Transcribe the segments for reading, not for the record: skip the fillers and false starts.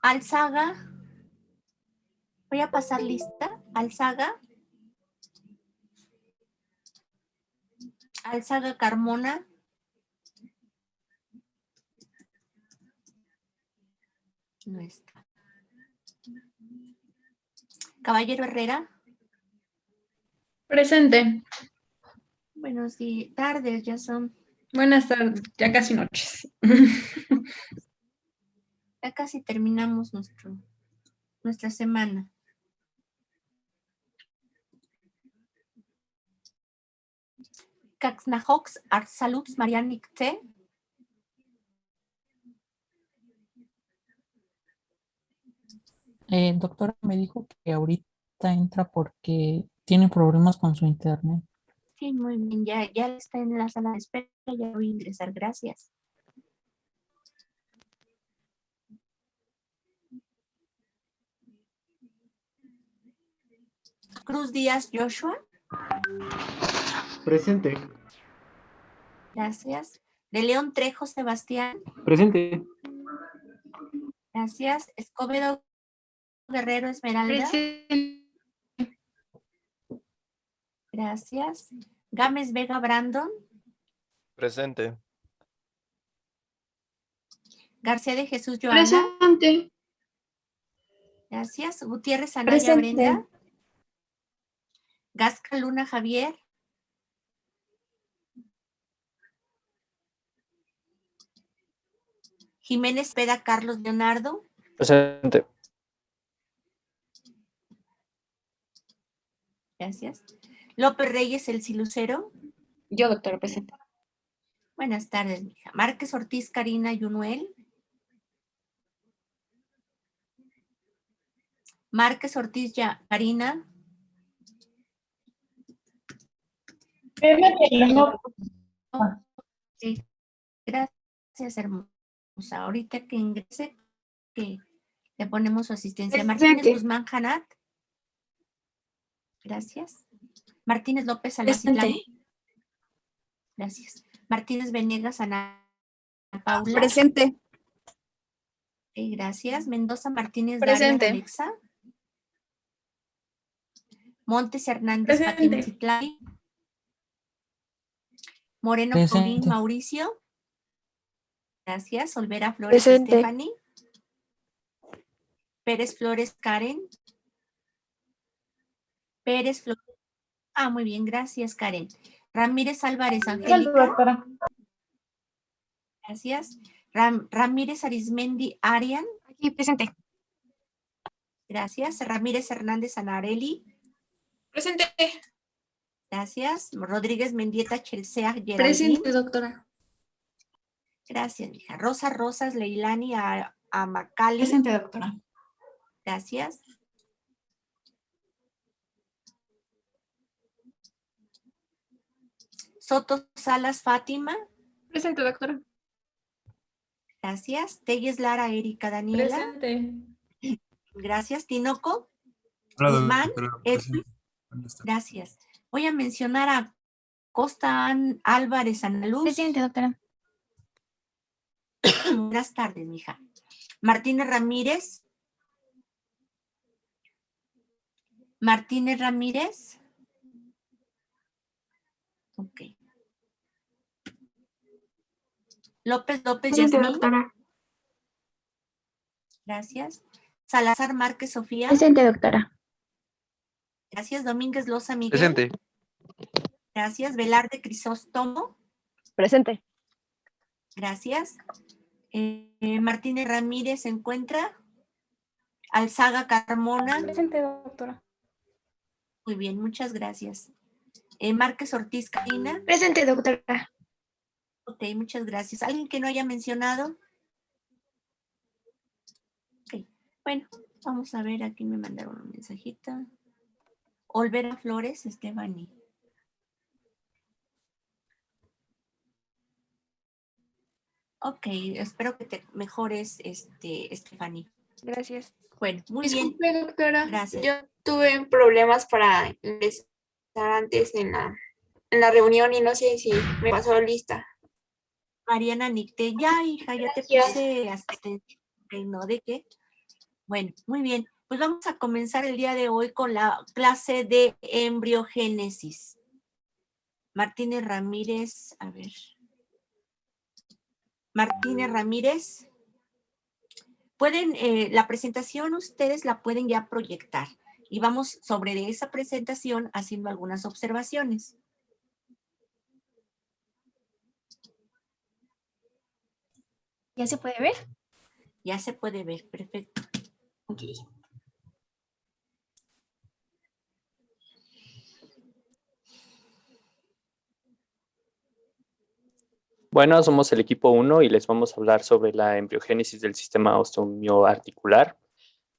Alzaga. Voy a pasar lista. Alzaga. Alzaga Carmona. No está. Caballero Herrera. Presente. Buenos días, tardes, ya son. Buenas tardes, ya casi noches. Ya casi terminamos nuestra semana. Caxnajox, Arsaluts, Marianicte. Doctora, me dijo que ahorita entra porque tiene problemas con su internet. Sí, muy bien, ya está en la sala de espera, ya voy a ingresar, gracias. Cruz Díaz Joshua. Presente. Gracias. De León Trejo Sebastián. Presente. Gracias. Escobedo Guerrero Esmeralda. Presente. Gracias. Gámez Vega Brandon. Presente. García de Jesús Joana. Presente. Gracias. Gutiérrez Anaya Brenda. Gasca Luna Javier. Jiménez Peda Carlos Leonardo. Presente. Gracias. López Reyes El Silucero. Yo, doctora, presente. Buenas tardes, mija. Márquez Ortiz Karina Yunuel. Márquez Ortiz Karina. Sí. Gracias, hermosa. Ahorita que ingrese, que le ponemos su asistencia. Martínez Guzmán Janat. Gracias. Martínez López Alacitlán. Gracias. Martínez Venegas Ana Paula. Presente. Gracias. Mendoza Martínez Presente. Daria Alexa. Montes Hernández Presente. Fátima Citlali. Moreno Presente. Paulín Mauricio. Gracias. Olvera Flores Presente. Stephanie. Pérez Flores Karen. Pérez Flores. Muy bien, gracias, Karen. Ramírez Álvarez Angélica. Doctora. Gracias. Ramírez Arismendi Arian. Aquí, presente. Gracias. Ramírez Hernández Anareli. Presente. Gracias. Rodríguez Mendieta Chelsea Geraldine. Presente, doctora. Gracias, hija. Rosa Rosas Leilani a Macali. Presente, doctora. Gracias. Soto Salas Fátima. Presente, doctora. Gracias. Telles Lara Erika Daniela. Presente. Gracias. Tinoco. Hola, Guzmán. doctora, Edwin. Buenas tardes. Gracias. Voy a mencionar a Costa Álvarez Ana Luz. Presente, doctora. Buenas tardes, mija. Martínez Ramírez. Martínez Ramírez. Ok. López Presente, Yasmín. doctora. Gracias. Salazar Márquez Sofía. Presente, doctora. Gracias. Domínguez Loza Miguel. Presente. Gracias. Velarde Crisóstomo. Presente. Gracias. Martínez Ramírez se encuentra. Alzaga Carmona. Presente, doctora. Muy bien, muchas gracias. Márquez Ortiz Karina. Presente, doctora. Ok, muchas gracias. ¿Alguien que no haya mencionado? Ok, bueno, vamos a ver, aquí me mandaron un mensajito. Olvera Flores, Estefany. Ok, espero que te mejores, Estefany. Gracias. Bueno, muy bien. Disculpe, doctora. Gracias. Yo tuve problemas para ingresar antes en la reunión y no sé si me pasó lista. Mariana Nicte, ya, hija, ya te Gracias. puse asistencia. Ok, no, ¿de qué? Bueno, muy bien. Pues vamos a comenzar el día de hoy con la clase de embriogénesis. Martínez Ramírez, a ver. Martínez Ramírez. Pueden, la presentación ustedes la pueden ya proyectar y vamos sobre esa presentación haciendo algunas observaciones. ¿Ya se puede ver? Ya se puede ver, perfecto. Ok. Bueno, somos el equipo 1 y les vamos a hablar sobre la embriogénesis del sistema osteomioarticular.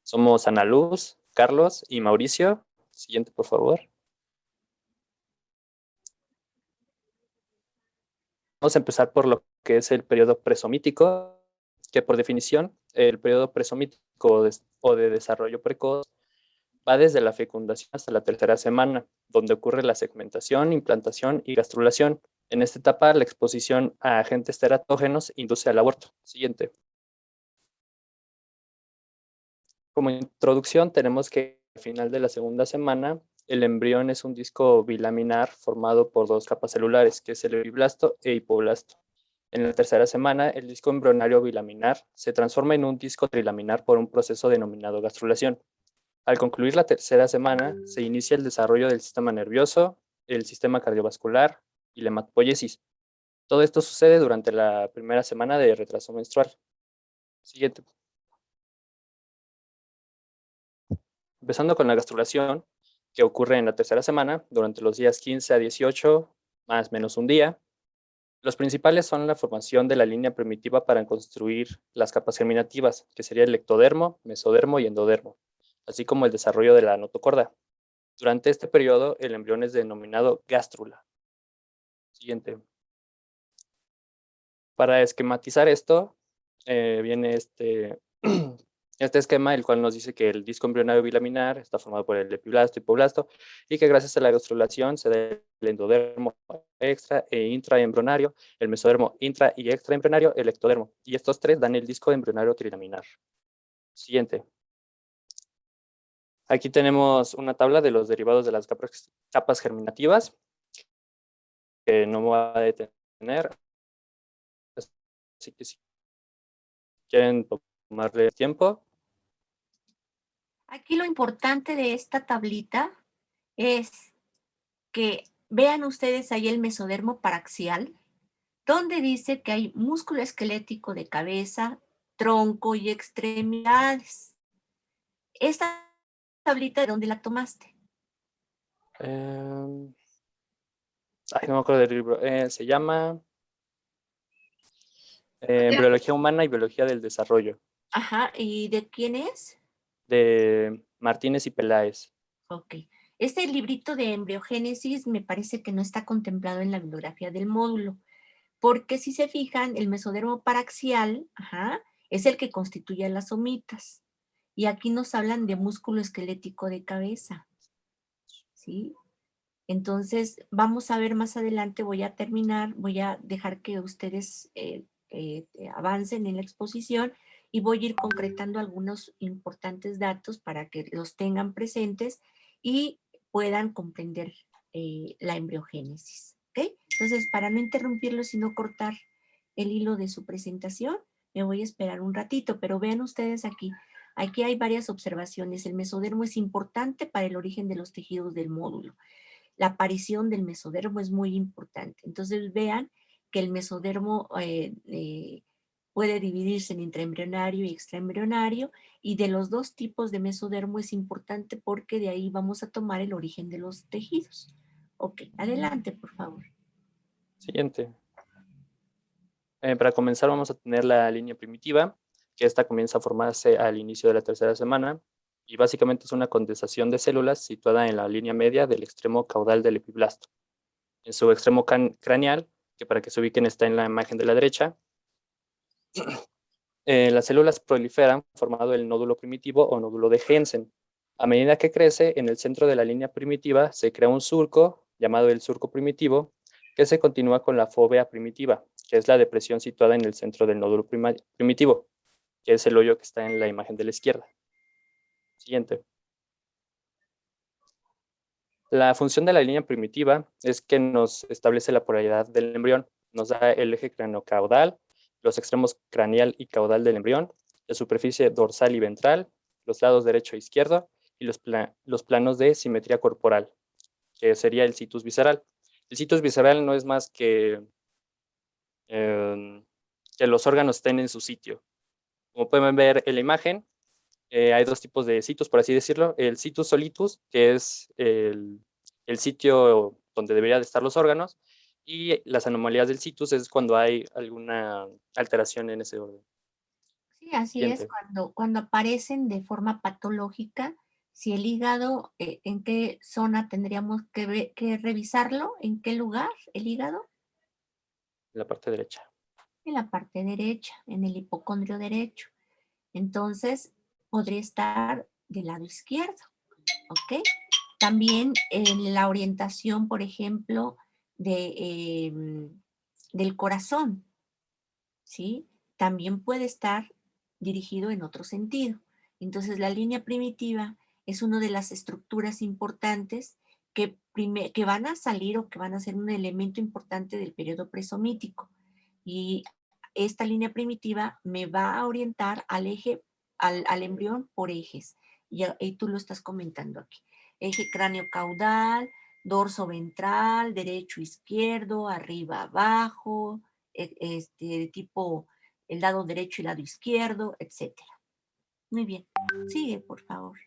Somos Ana Luz, Carlos y Mauricio. Siguiente, por favor. Vamos a empezar por lo que es el periodo presomítico, que por definición, el periodo presomítico o de desarrollo precoz va desde la fecundación hasta la tercera semana, donde ocurre la segmentación, implantación y gastrulación. En esta etapa, la exposición a agentes teratógenos induce al aborto. Siguiente. Como introducción, tenemos que al final de la segunda semana, el embrión es un disco bilaminar formado por dos capas celulares, que es el epiblasto e hipoblasto. En la tercera semana, el disco embrionario bilaminar se transforma en un disco trilaminar por un proceso denominado gastrulación. Al concluir la tercera semana, se inicia el desarrollo del sistema nervioso, el sistema cardiovascular y la hematopoiesis. Todo esto sucede durante la primera semana de retraso menstrual. Siguiente. Empezando con la gastrulación, que ocurre en la tercera semana, durante los días 15 a 18, más o menos un día. Los principales son la formación de la línea primitiva para construir las capas germinativas, que sería el ectodermo, mesodermo y endodermo, así como el desarrollo de la notocorda. Durante este periodo, el embrión es denominado gástrula. Siguiente. Para esquematizar esto, viene este esquema, el cual nos dice que el disco embrionario bilaminar está formado por el epiblasto y hipoblasto, y que gracias a la gastrulación se da el endodermo extra e intraembrionario, el mesodermo intra y extraembrionario, el ectodermo, y estos tres dan el disco embrionario trilaminar. Siguiente. Aquí tenemos una tabla de los derivados de las capas germinativas, que no me va a detener, así que si quieren tomarle tiempo. Aquí lo importante de esta tablita es que vean ustedes ahí el mesodermo paraxial, donde dice que hay músculo esquelético de cabeza, tronco y extremidades. Esta tablita, ¿de dónde la tomaste? No me acuerdo del libro. Se llama Embriología Humana y Biología del Desarrollo, Ajá, ¿y de quién es? de Martínez y Peláez. Ok. Este librito de embriogénesis me parece que no está contemplado en la bibliografía del módulo, porque si se fijan, el mesodermo paraxial, es el que constituye las somitas. Y aquí nos hablan de músculo esquelético de cabeza, ¿sí? Entonces, vamos a ver más adelante, voy a terminar, voy a dejar que ustedes avancen en la exposición y voy a ir concretando algunos importantes datos para que los tengan presentes y puedan comprender la embriogénesis, ¿ok? Entonces, para no interrumpirlo, sino cortar el hilo de su presentación, me voy a esperar un ratito, pero vean ustedes aquí, aquí hay varias observaciones. El mesodermo es importante para el origen de los tejidos del módulo. La aparición del mesodermo es muy importante. Entonces vean que el mesodermo puede dividirse en intraembrionario y extraembrionario, y de los dos tipos de mesodermo es importante porque de ahí vamos a tomar el origen de los tejidos. Ok, adelante, por favor. Siguiente. Para comenzar vamos a tener la línea primitiva, que esta comienza a formarse al inicio de la tercera semana, y básicamente es una condensación de células situada en la línea media del extremo caudal del epiblasto. En su extremo craneal, que para que se ubiquen está en la imagen de la derecha, las células proliferan formando el nódulo primitivo o nódulo de Hensen. A medida que crece, en el centro de la línea primitiva se crea un surco, llamado el surco primitivo, que se continúa con la fóvea primitiva, que es la depresión situada en el centro del nódulo primitivo, que es el hoyo que está en la imagen de la izquierda. Siguiente. La función de la línea primitiva es que nos establece la polaridad del embrión, nos da el eje craneocaudal, los extremos craneal y caudal del embrión, la superficie dorsal y ventral, los lados derecho e izquierdo y los planos de simetría corporal, que sería el situs visceral. El situs visceral no es más que los órganos estén en su sitio. Como pueden ver en la imagen, hay dos tipos de situs, por así decirlo. El situs solitus, que es el sitio donde deberían de estar los órganos, y las anomalías del situs es cuando hay alguna alteración en ese orden. Sí, así es, Siguiente. cuando aparecen de forma patológica, si el hígado, ¿en qué zona tendríamos que revisarlo? ¿En qué lugar el hígado? En la parte derecha. En la parte derecha, en el hipocondrio derecho. Entonces, podría estar del lado izquierdo, ¿ok? También en la orientación, por ejemplo, del corazón, ¿sí? También puede estar dirigido en otro sentido. Entonces, la línea primitiva es una de las estructuras importantes que van a salir o que van a ser un elemento importante del periodo presomítico. Y esta línea primitiva me va a orientar al eje, al embrión por ejes. Y tú lo estás comentando aquí. Eje cráneo-caudal, dorso ventral, derecho, izquierdo, arriba, abajo, de tipo el lado derecho y lado izquierdo, etcétera. Muy bien. Sigue, por favor.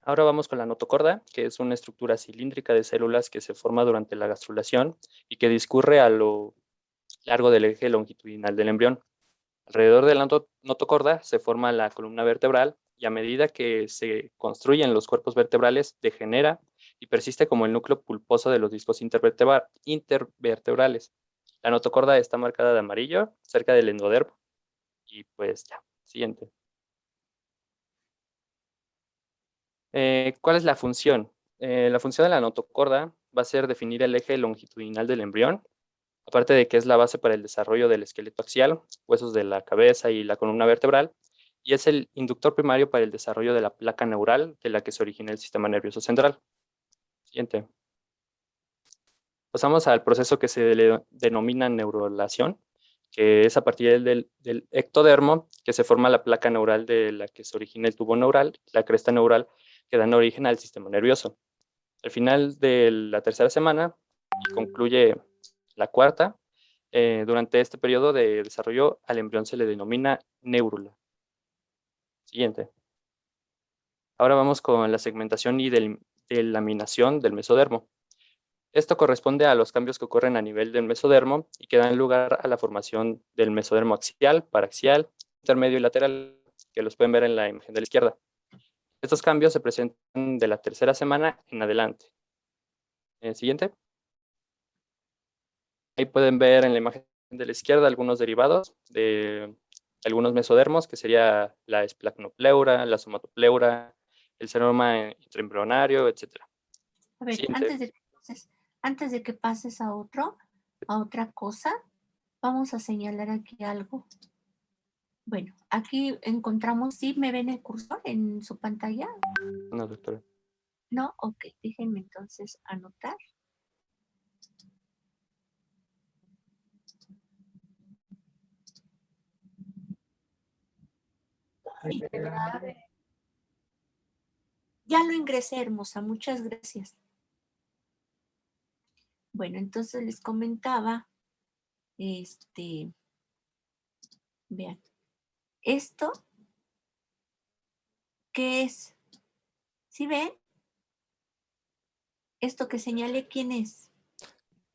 Ahora vamos con la notocorda, que es una estructura cilíndrica de células que se forma durante la gastrulación y que discurre a lo largo del eje longitudinal del embrión. Alrededor de la notocorda se forma la columna vertebral y a medida que se construyen los cuerpos vertebrales degenera y persiste como el núcleo pulposo de los discos intervertebrales. La notocorda está marcada de amarillo cerca del endodermo. Y pues ya, siguiente. ¿Cuál es la función? La función de la notocorda va a ser definir el eje longitudinal del embrión, aparte de que es la base para el desarrollo del esqueleto axial, huesos de la cabeza y la columna vertebral, y es el inductor primario para el desarrollo de la placa neural de la que se origina el sistema nervioso central. Siguiente. Pasamos al proceso que se denomina neurulación, que es a partir del ectodermo que se forma la placa neural de la que se origina el tubo neural, la cresta neural, que dan origen al sistema nervioso. Al final de la tercera semana, y concluye la cuarta, durante este periodo de desarrollo al embrión se le denomina neurula. Siguiente. Ahora vamos con la segmentación y delaminación del mesodermo. Esto corresponde a los cambios que ocurren a nivel del mesodermo y que dan lugar a la formación del mesodermo axial, paraxial, intermedio y lateral, que los pueden ver en la imagen de la izquierda. Estos cambios se presentan de la tercera semana en adelante. Siguiente. Ahí pueden ver en la imagen de la izquierda algunos derivados de algunos mesodermos, que sería la esplacnopleura, la somatopleura, el seroma intraembrionario, etc. A ver, antes de que pases a otra cosa, vamos a señalar aquí algo. Bueno, aquí encontramos, ¿sí me ven el cursor en su pantalla? No, doctora. No, ok, déjenme entonces anotar. Ya lo ingresé, hermosa, muchas gracias. Bueno, entonces les comentaba, vean, esto, ¿qué es? ¿Sí ven? Esto que señalé, ¿quién es?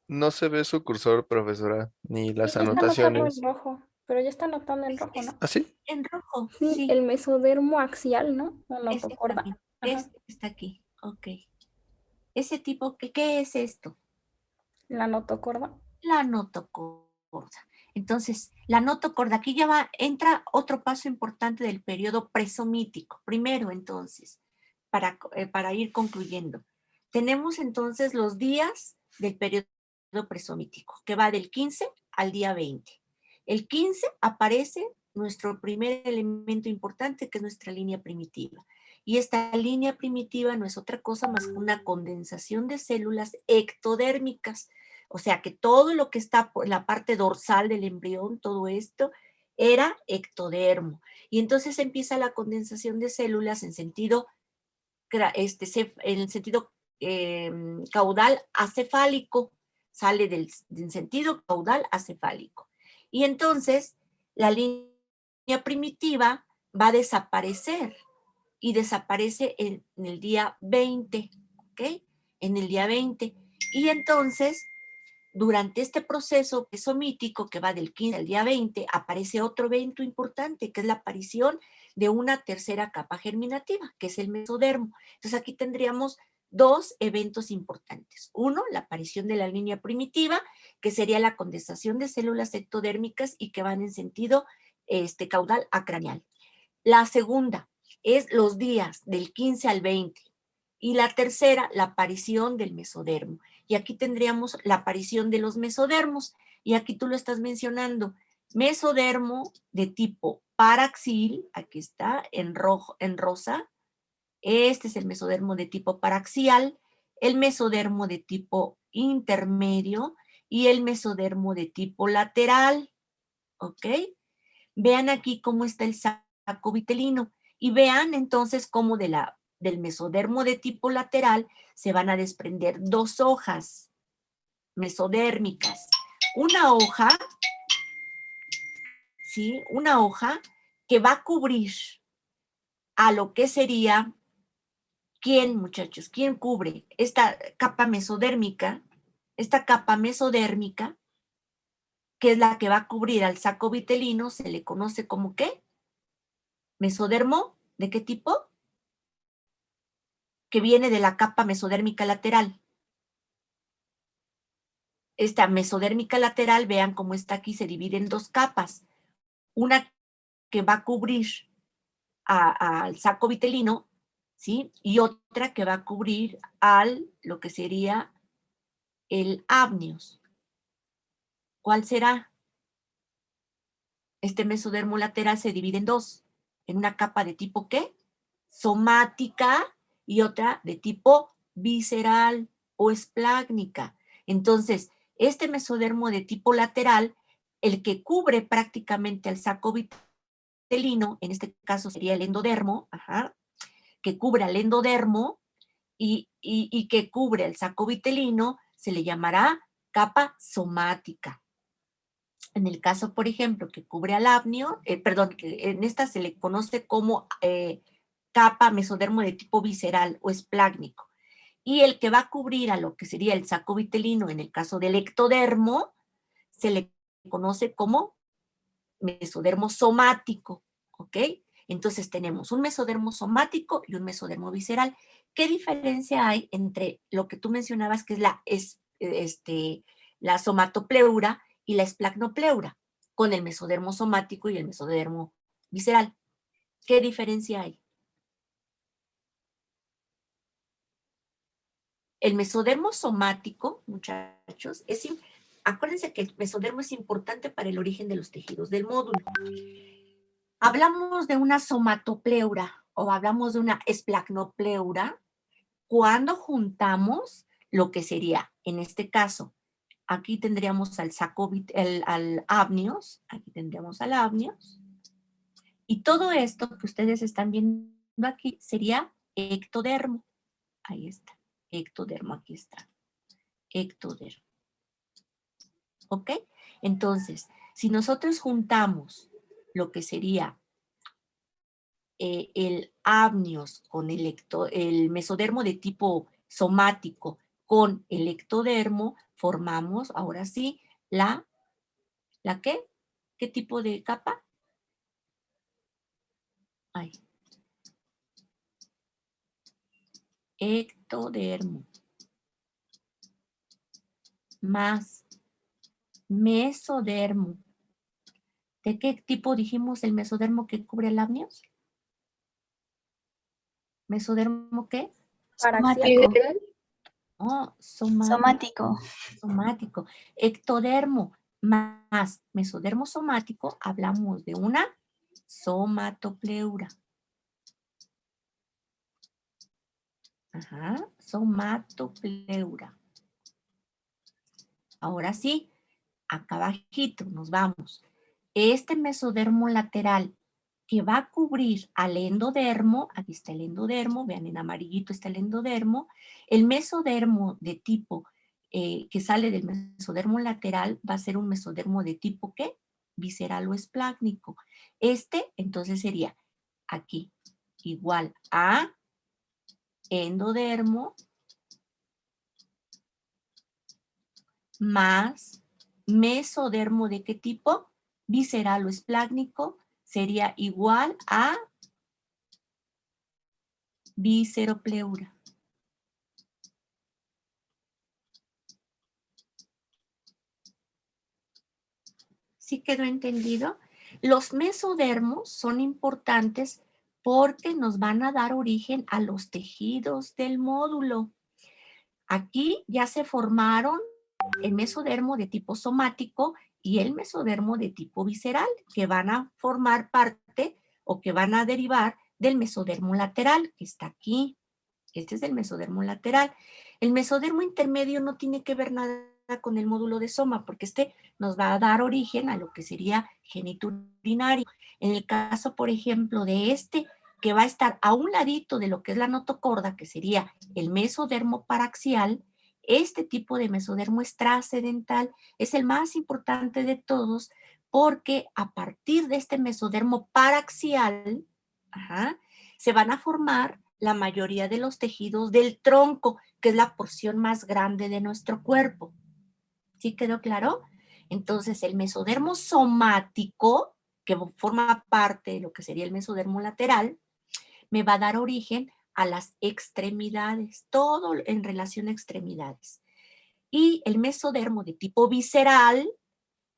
No se ve su cursor, profesora, ni las Ya está anotando anotaciones. en rojo, pero ya está anotando en rojo, ¿no? ¿Ah, sí? En rojo, Sí, sí, el mesodermo axial, ¿no? O notocorda. exactamente. Ajá. Este está aquí, ok. Ese tipo, ¿qué es esto? La notocorda. La notocorda. Entonces, la notocorda, aquí ya entra otro paso importante del periodo presomítico. Primero, entonces, para ir concluyendo. Tenemos entonces los días del periodo presomítico, que va del 15 al día 20. El 15 aparece nuestro primer elemento importante, que es nuestra línea primitiva. Y esta línea primitiva no es otra cosa más que una condensación de células ectodérmicas. O sea que todo lo que está por la parte dorsal del embrión, todo esto, era ectodermo. Y entonces empieza la condensación de células en sentido, caudal acefálico. Sale del sentido caudal acefálico. Y entonces la línea primitiva va a desaparecer. Y desaparece en el día 20, ¿ok? En el día 20. Y entonces, durante este proceso mesomítico que va del 15 al día 20, aparece otro evento importante, que es la aparición de una tercera capa germinativa, que es el mesodermo. Entonces aquí tendríamos dos eventos importantes. Uno, la aparición de la línea primitiva, que sería la condensación de células ectodérmicas y que van en sentido caudal acraneal. La segunda es los días del 15 al 20. Y la tercera, la aparición del mesodermo. Y aquí tendríamos la aparición de los mesodermos. Y aquí tú lo estás mencionando. Mesodermo de tipo paraxil, aquí está, en rojo, en rosa. Este es el mesodermo de tipo paraxial, el mesodermo de tipo intermedio y el mesodermo de tipo lateral. ¿Ok? Vean aquí cómo está el saco vitelino. Y vean entonces cómo del mesodermo de tipo lateral se van a desprender dos hojas mesodérmicas. Una hoja, ¿sí? Una hoja que va a cubrir a lo que sería, ¿quién, muchachos? ¿Quién cubre esta capa mesodérmica? Esta capa mesodérmica, que es la que va a cubrir al saco vitelino, se le conoce como ¿qué? Mesodermo, ¿de qué tipo? Que viene de la capa mesodérmica lateral. Esta mesodérmica lateral, vean cómo está aquí, se divide en dos capas. Una que va a cubrir al saco vitelino, ¿sí? Y otra que va a cubrir lo que sería el amnios. ¿Cuál será? Este mesodermo lateral se divide en dos. En una capa de tipo ¿qué? Somática y otra de tipo visceral o esplácnica. Entonces, este mesodermo de tipo lateral, el que cubre prácticamente al saco vitelino, en este caso sería el endodermo, que cubre al endodermo y que cubre al saco vitelino, se le llamará capa somática. En el caso, por ejemplo, que cubre al amnio, que en esta se le conoce como capa mesodermo de tipo visceral o esplácnico. Y el que va a cubrir a lo que sería el saco vitelino, en el caso del ectodermo, se le conoce como mesodermo somático, ¿ok? Entonces tenemos un mesodermo somático y un mesodermo visceral. ¿Qué diferencia hay entre lo que tú mencionabas, que es la somatopleura y la esplacnopleura, con el mesodermo somático y el mesodermo visceral? ¿Qué diferencia hay? El mesodermo somático, muchachos, acuérdense que el mesodermo es importante para el origen de los tejidos del módulo. Hablamos de una somatopleura o hablamos de una esplacnopleura cuando juntamos lo que sería, en este caso, aquí tendríamos al amnios, aquí tendríamos al amnios, y todo esto que ustedes están viendo aquí sería ectodermo. Ahí está, ectodermo, aquí está, ectodermo. ¿Ok? Entonces, si nosotros juntamos lo que sería el amnios con el mesodermo de tipo somático con el ectodermo, formamos ahora sí ¿la qué? ¿Qué tipo de capa? Ahí. Ectodermo más mesodermo. ¿De qué tipo dijimos el mesodermo que cubre el amnios? ¿Mesodermo qué? Paraxial. Oh, Somático. somático. Ectodermo más mesodermo somático, hablamos de una somatopleura. Ajá, somatopleura. Ahora sí, acá abajito nos vamos. Este mesodermo lateral que va a cubrir al endodermo, aquí está el endodermo, vean en amarillito está el endodermo, el mesodermo de tipo que sale del mesodermo lateral va a ser un mesodermo de tipo ¿qué? Visceral o esplácnico. Este entonces sería aquí igual a endodermo más mesodermo de qué tipo? Visceral o esplácnico sería igual a visceropleura. ¿Sí quedó entendido? Los mesodermos son importantes porque nos van a dar origen a los tejidos del módulo. Aquí ya se formaron el mesodermo de tipo somático y el mesodermo de tipo visceral, que van a formar parte o que van a derivar del mesodermo lateral, que está aquí. Este es el mesodermo lateral. El mesodermo intermedio no tiene que ver nada con el módulo de soma, porque este nos va a dar origen a lo que sería geniturinario. En el caso, por ejemplo, de este, que va a estar a un ladito de lo que es la notocorda, que sería el mesodermo paraxial, este tipo de mesodermo es trascendental, es el más importante de todos, porque a partir de este mesodermo paraxial, se van a formar la mayoría de los tejidos del tronco, que es la porción más grande de nuestro cuerpo. ¿Sí quedó claro? Entonces, el mesodermo somático, que forma parte de lo que sería el mesodermo lateral, me va a dar origen a las extremidades, todo en relación a extremidades. Y el mesodermo de tipo visceral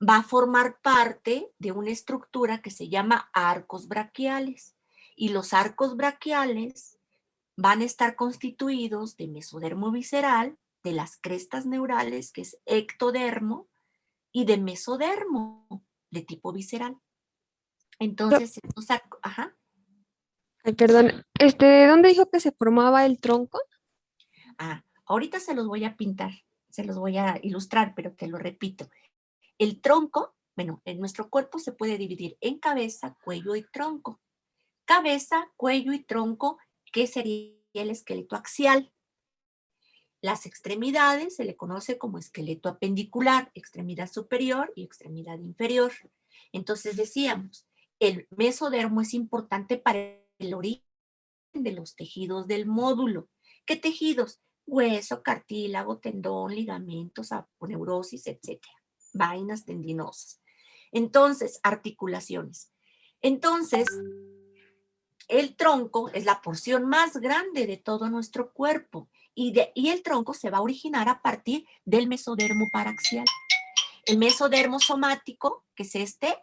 va a formar parte de una estructura que se llama arcos braquiales. Y los arcos braquiales van a estar constituidos de mesodermo visceral, de las crestas neurales, que es ectodermo, y de mesodermo, de tipo visceral. Entonces, estos arcos, Ay, perdón, ¿de dónde dijo que se formaba el tronco? Ahorita se los voy a pintar, se los voy a ilustrar, pero te lo repito. El tronco, bueno, en nuestro cuerpo se puede dividir en cabeza, cuello y tronco. Cabeza, cuello y tronco, ¿qué sería el esqueleto axial? Las extremidades se le conoce como esqueleto apendicular, extremidad superior y extremidad inferior. Entonces decíamos, el mesodermo es importante para el origen de los tejidos del módulo. ¿Qué tejidos? Hueso, cartílago, tendón, ligamentos, aponeurosis, etc. Vainas tendinosas. Entonces, articulaciones. Entonces, el tronco es la porción más grande de todo nuestro cuerpo y el tronco se va a originar a partir del mesodermo paraxial. El mesodermo somático, que es este,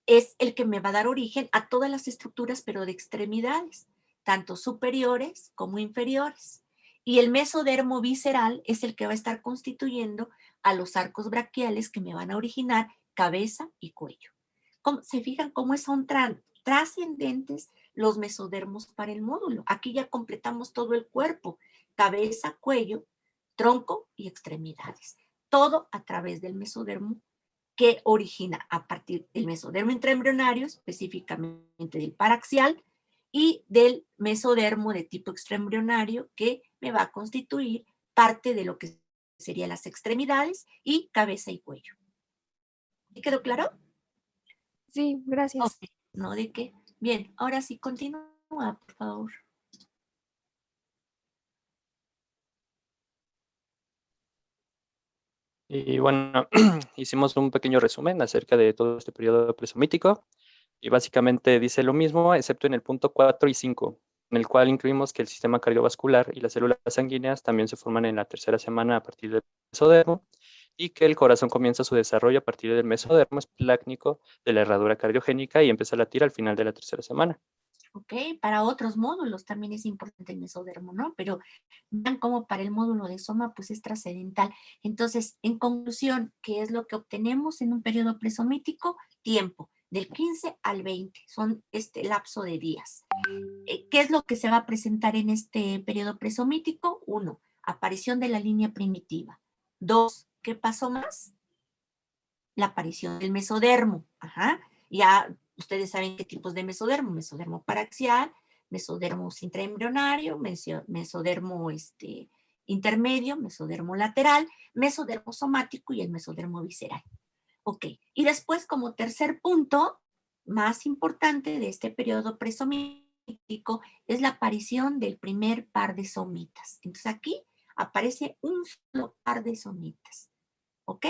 es el que me va a dar origen a todas las estructuras, pero de extremidades, tanto superiores como inferiores. Y el mesodermo visceral es el que va a estar constituyendo a los arcos braquiales que me van a originar cabeza y cuello. ¿Se fijan cómo son trascendentes los mesodermos para el módulo? Aquí ya completamos todo el cuerpo, cabeza, cuello, tronco y extremidades. Todo a través del mesodermo que origina a partir del mesodermo intraembrionario, específicamente del paraxial, y del mesodermo de tipo extraembrionario que me va a constituir parte de lo que serían las extremidades y cabeza y cuello. ¿Sí quedó claro? Sí, gracias. Okay. ¿No de qué? Bien, ahora sí, continúa, por favor. Y bueno, hicimos un pequeño resumen acerca de todo este periodo presomítico y básicamente dice lo mismo, excepto en el punto 4 y 5, en el cual incluimos que el sistema cardiovascular y las células sanguíneas también se forman en la tercera semana a partir del mesodermo y que el corazón comienza su desarrollo a partir del mesodermo esplácnico de la herradura cardiogénica y empieza a latir al final de la tercera semana. Ok, para otros módulos también es importante el mesodermo, ¿no? Pero vean cómo para el módulo de soma pues es trascendental. Entonces, en conclusión, ¿qué es lo que obtenemos en un periodo presomítico? Tiempo. del 15 al 20, son este lapso de días. ¿Qué es lo que se va a presentar en este periodo presomítico? 1, aparición de la línea primitiva. 2, ¿qué pasó más? La aparición del mesodermo. Ajá. Ya ustedes saben qué tipos de mesodermo: mesodermo paraxial, mesodermo intraembrionario, mesodermo intermedio, mesodermo lateral, mesodermo somático y el mesodermo visceral. Ok, y después, como tercer punto más importante de este periodo presomítico, es la aparición del primer par de somitas. Entonces aquí aparece un solo par de somitas. ¿Ok?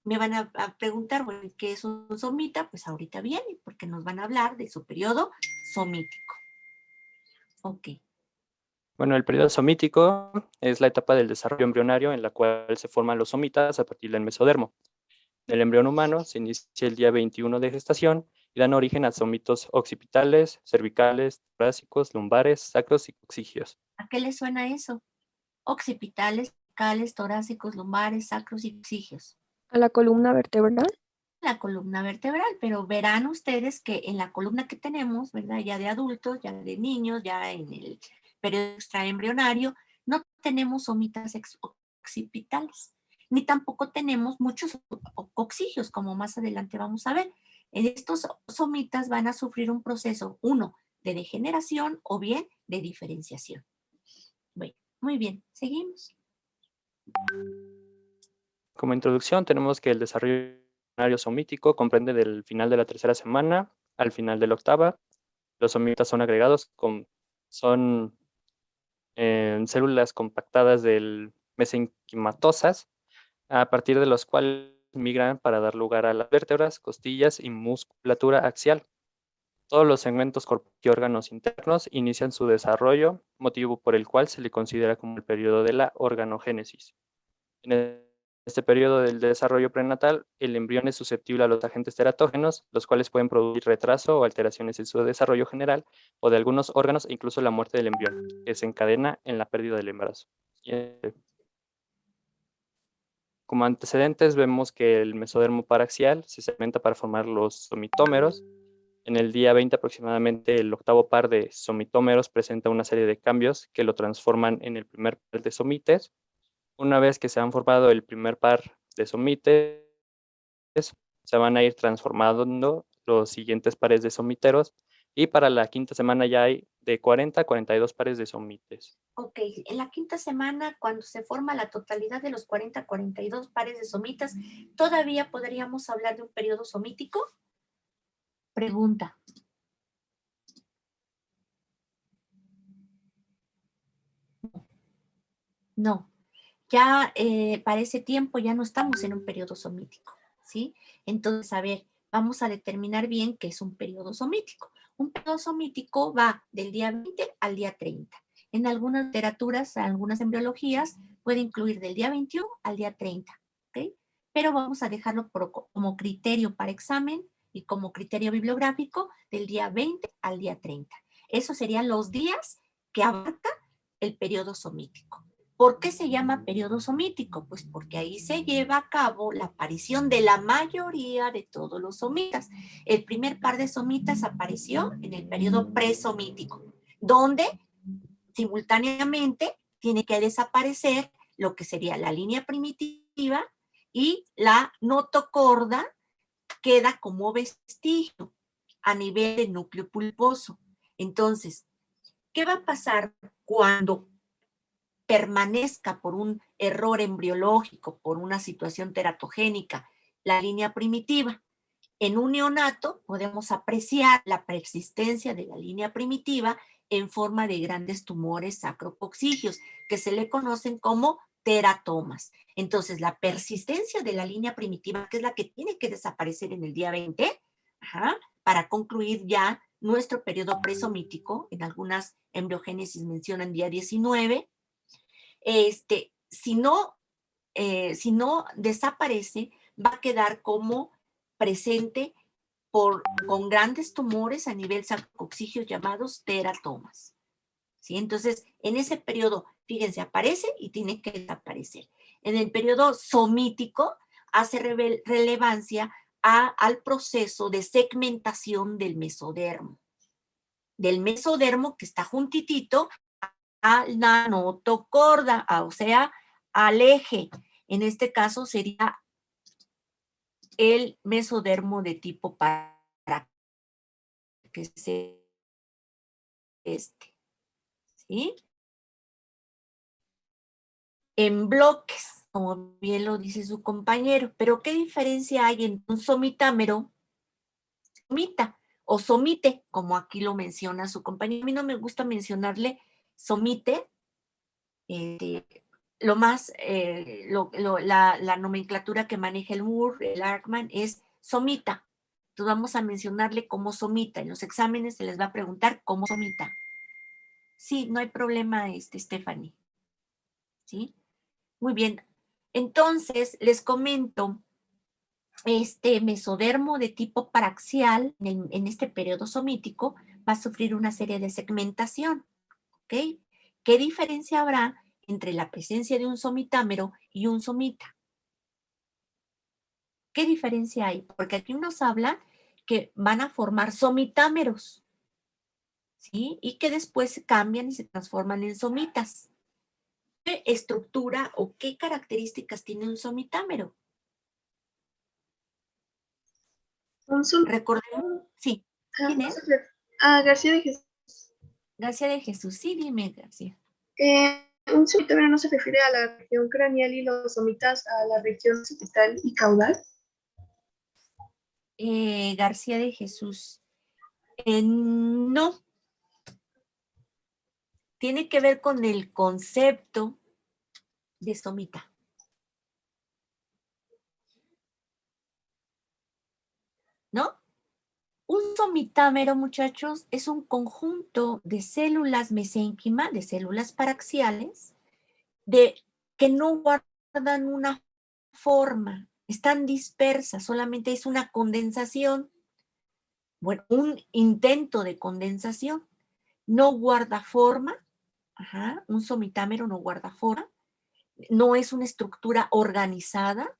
Me van a preguntar, bueno, ¿qué es un somita? Pues ahorita viene, porque nos van a hablar de su periodo somítico. Ok. Bueno, el periodo somítico es la etapa del desarrollo embrionario en la cual se forman los somitas a partir del mesodermo. El embrión humano se inicia el día 21 de gestación y dan origen a somitos occipitales, cervicales, torácicos, lumbares, sacros y coccígeos. ¿A qué les suena eso? Occipitales, cervicales, torácicos, lumbares, sacros y coccígeos. ¿A la columna vertebral? La columna vertebral, pero verán ustedes que en la columna que tenemos, ¿verdad? Ya de adultos, ya de niños, ya en el periodo extraembrionario, no tenemos somitas occipitales, ni tampoco tenemos muchos coccígeos, como más adelante vamos a ver. Estos somitas van a sufrir un proceso, uno, de degeneración o bien de diferenciación. Bueno, muy bien, seguimos. Como introducción tenemos que el desarrollo embrionario somítico comprende del final de la tercera semana al final de la octava. Los somitas son agregados, son células compactadas del mesenquimatosas, a partir de los cuales migran para dar lugar a las vértebras, costillas y musculatura axial. Todos los segmentos corporales y órganos internos inician su desarrollo, motivo por el cual se le considera como el periodo de la organogénesis. En este periodo del desarrollo prenatal, el embrión es susceptible a los agentes teratógenos, los cuales pueden producir retraso o alteraciones en su desarrollo general o de algunos órganos e incluso la muerte del embrión, que se encadena en la pérdida del embarazo. Como antecedentes vemos que el mesodermo paraxial se segmenta para formar los somitómeros. En el día 20 aproximadamente, el octavo par de somitómeros presenta una serie de cambios que lo transforman en el primer par de somites. Una vez que se han formado el primer par de somites, se van a ir transformando los siguientes pares de somiteros y para la quinta semana ya hay de 40 a 42 pares de somites. Ok, en la quinta semana, cuando se forma la totalidad de los 40 a 42 pares de somitas, ¿todavía podríamos hablar de un periodo somítico? Pregunta. No, ya para ese tiempo ya no estamos en un periodo somítico, ¿sí? Entonces, a ver, vamos a determinar bien qué es un periodo somítico. Un periodo somítico va del día 20 al día 30. En algunas literaturas, algunas embriologías, puede incluir del día 21 al día 30, ¿ok? Pero vamos a dejarlo como criterio para examen y como criterio bibliográfico del día 20 al día 30. Esos serían los días que abarca el periodo somítico. ¿Por qué se llama periodo somítico? Pues porque ahí se lleva a cabo la aparición de la mayoría de todos los somitas. El primer par de somitas apareció en el periodo presomítico, donde simultáneamente tiene que desaparecer lo que sería la línea primitiva y la notocorda queda como vestigio a nivel del núcleo pulposo. Entonces, ¿qué va a pasar cuando permanezca por un error embriológico, por una situación teratogénica, la línea primitiva? En un neonato podemos apreciar la persistencia de la línea primitiva en forma de grandes tumores sacrococcígeos, que se le conocen como teratomas. Entonces, la persistencia de la línea primitiva, que es la que tiene que desaparecer en el día 20, para concluir ya nuestro periodo presomítico, en algunas embriogénesis mencionan día 19, si no desaparece, va a quedar como presente con grandes tumores a nivel sacrococcígeo llamados teratomas. ¿Sí? Entonces, en ese periodo, fíjense, aparece y tiene que desaparecer. En el periodo somítico hace relevancia al proceso de segmentación del mesodermo. Del mesodermo que está juntitito a la notocorda, o sea, al eje. En este caso sería el mesodermo de tipo para que se ¿sí? En bloques, como bien lo dice su compañero. Pero ¿qué diferencia hay entre un somitámero, somita o somite, como aquí lo menciona su compañero? A mí no me gusta mencionarle somite, lo más, la nomenclatura que maneja el Moore, el Arkman, es somita. Entonces vamos a mencionarle como somita. En los exámenes se les va a preguntar como somita. Sí, no hay problema, Stephanie. ¿Sí? Muy bien. Entonces, les comento, este mesodermo de tipo paraxial en este periodo somítico va a sufrir una serie de segmentación. ¿Ok? ¿Qué diferencia habrá entre la presencia de un somitámero y un somita? ¿Qué diferencia hay? Porque aquí nos habla que van a formar somitámeros, ¿sí? Y que después cambian y se transforman en somitas. ¿Qué estructura o qué características tiene un somitámero? Recordemos, sí. ¿Quién es? García de Jesús. García de Jesús. Sí, dime, García. Un somitámero no se refiere a la región craneal y los somitas a la región occipital y caudal. García de Jesús. No. Tiene que ver con el concepto de somita. ¿No? Un somitámero, muchachos, es un conjunto de células mesénquima, de células paraxiales, que no guardan una forma, están dispersas, solamente es una condensación, bueno, un intento de condensación. No guarda forma, un somitámero no guarda forma, no es una estructura organizada,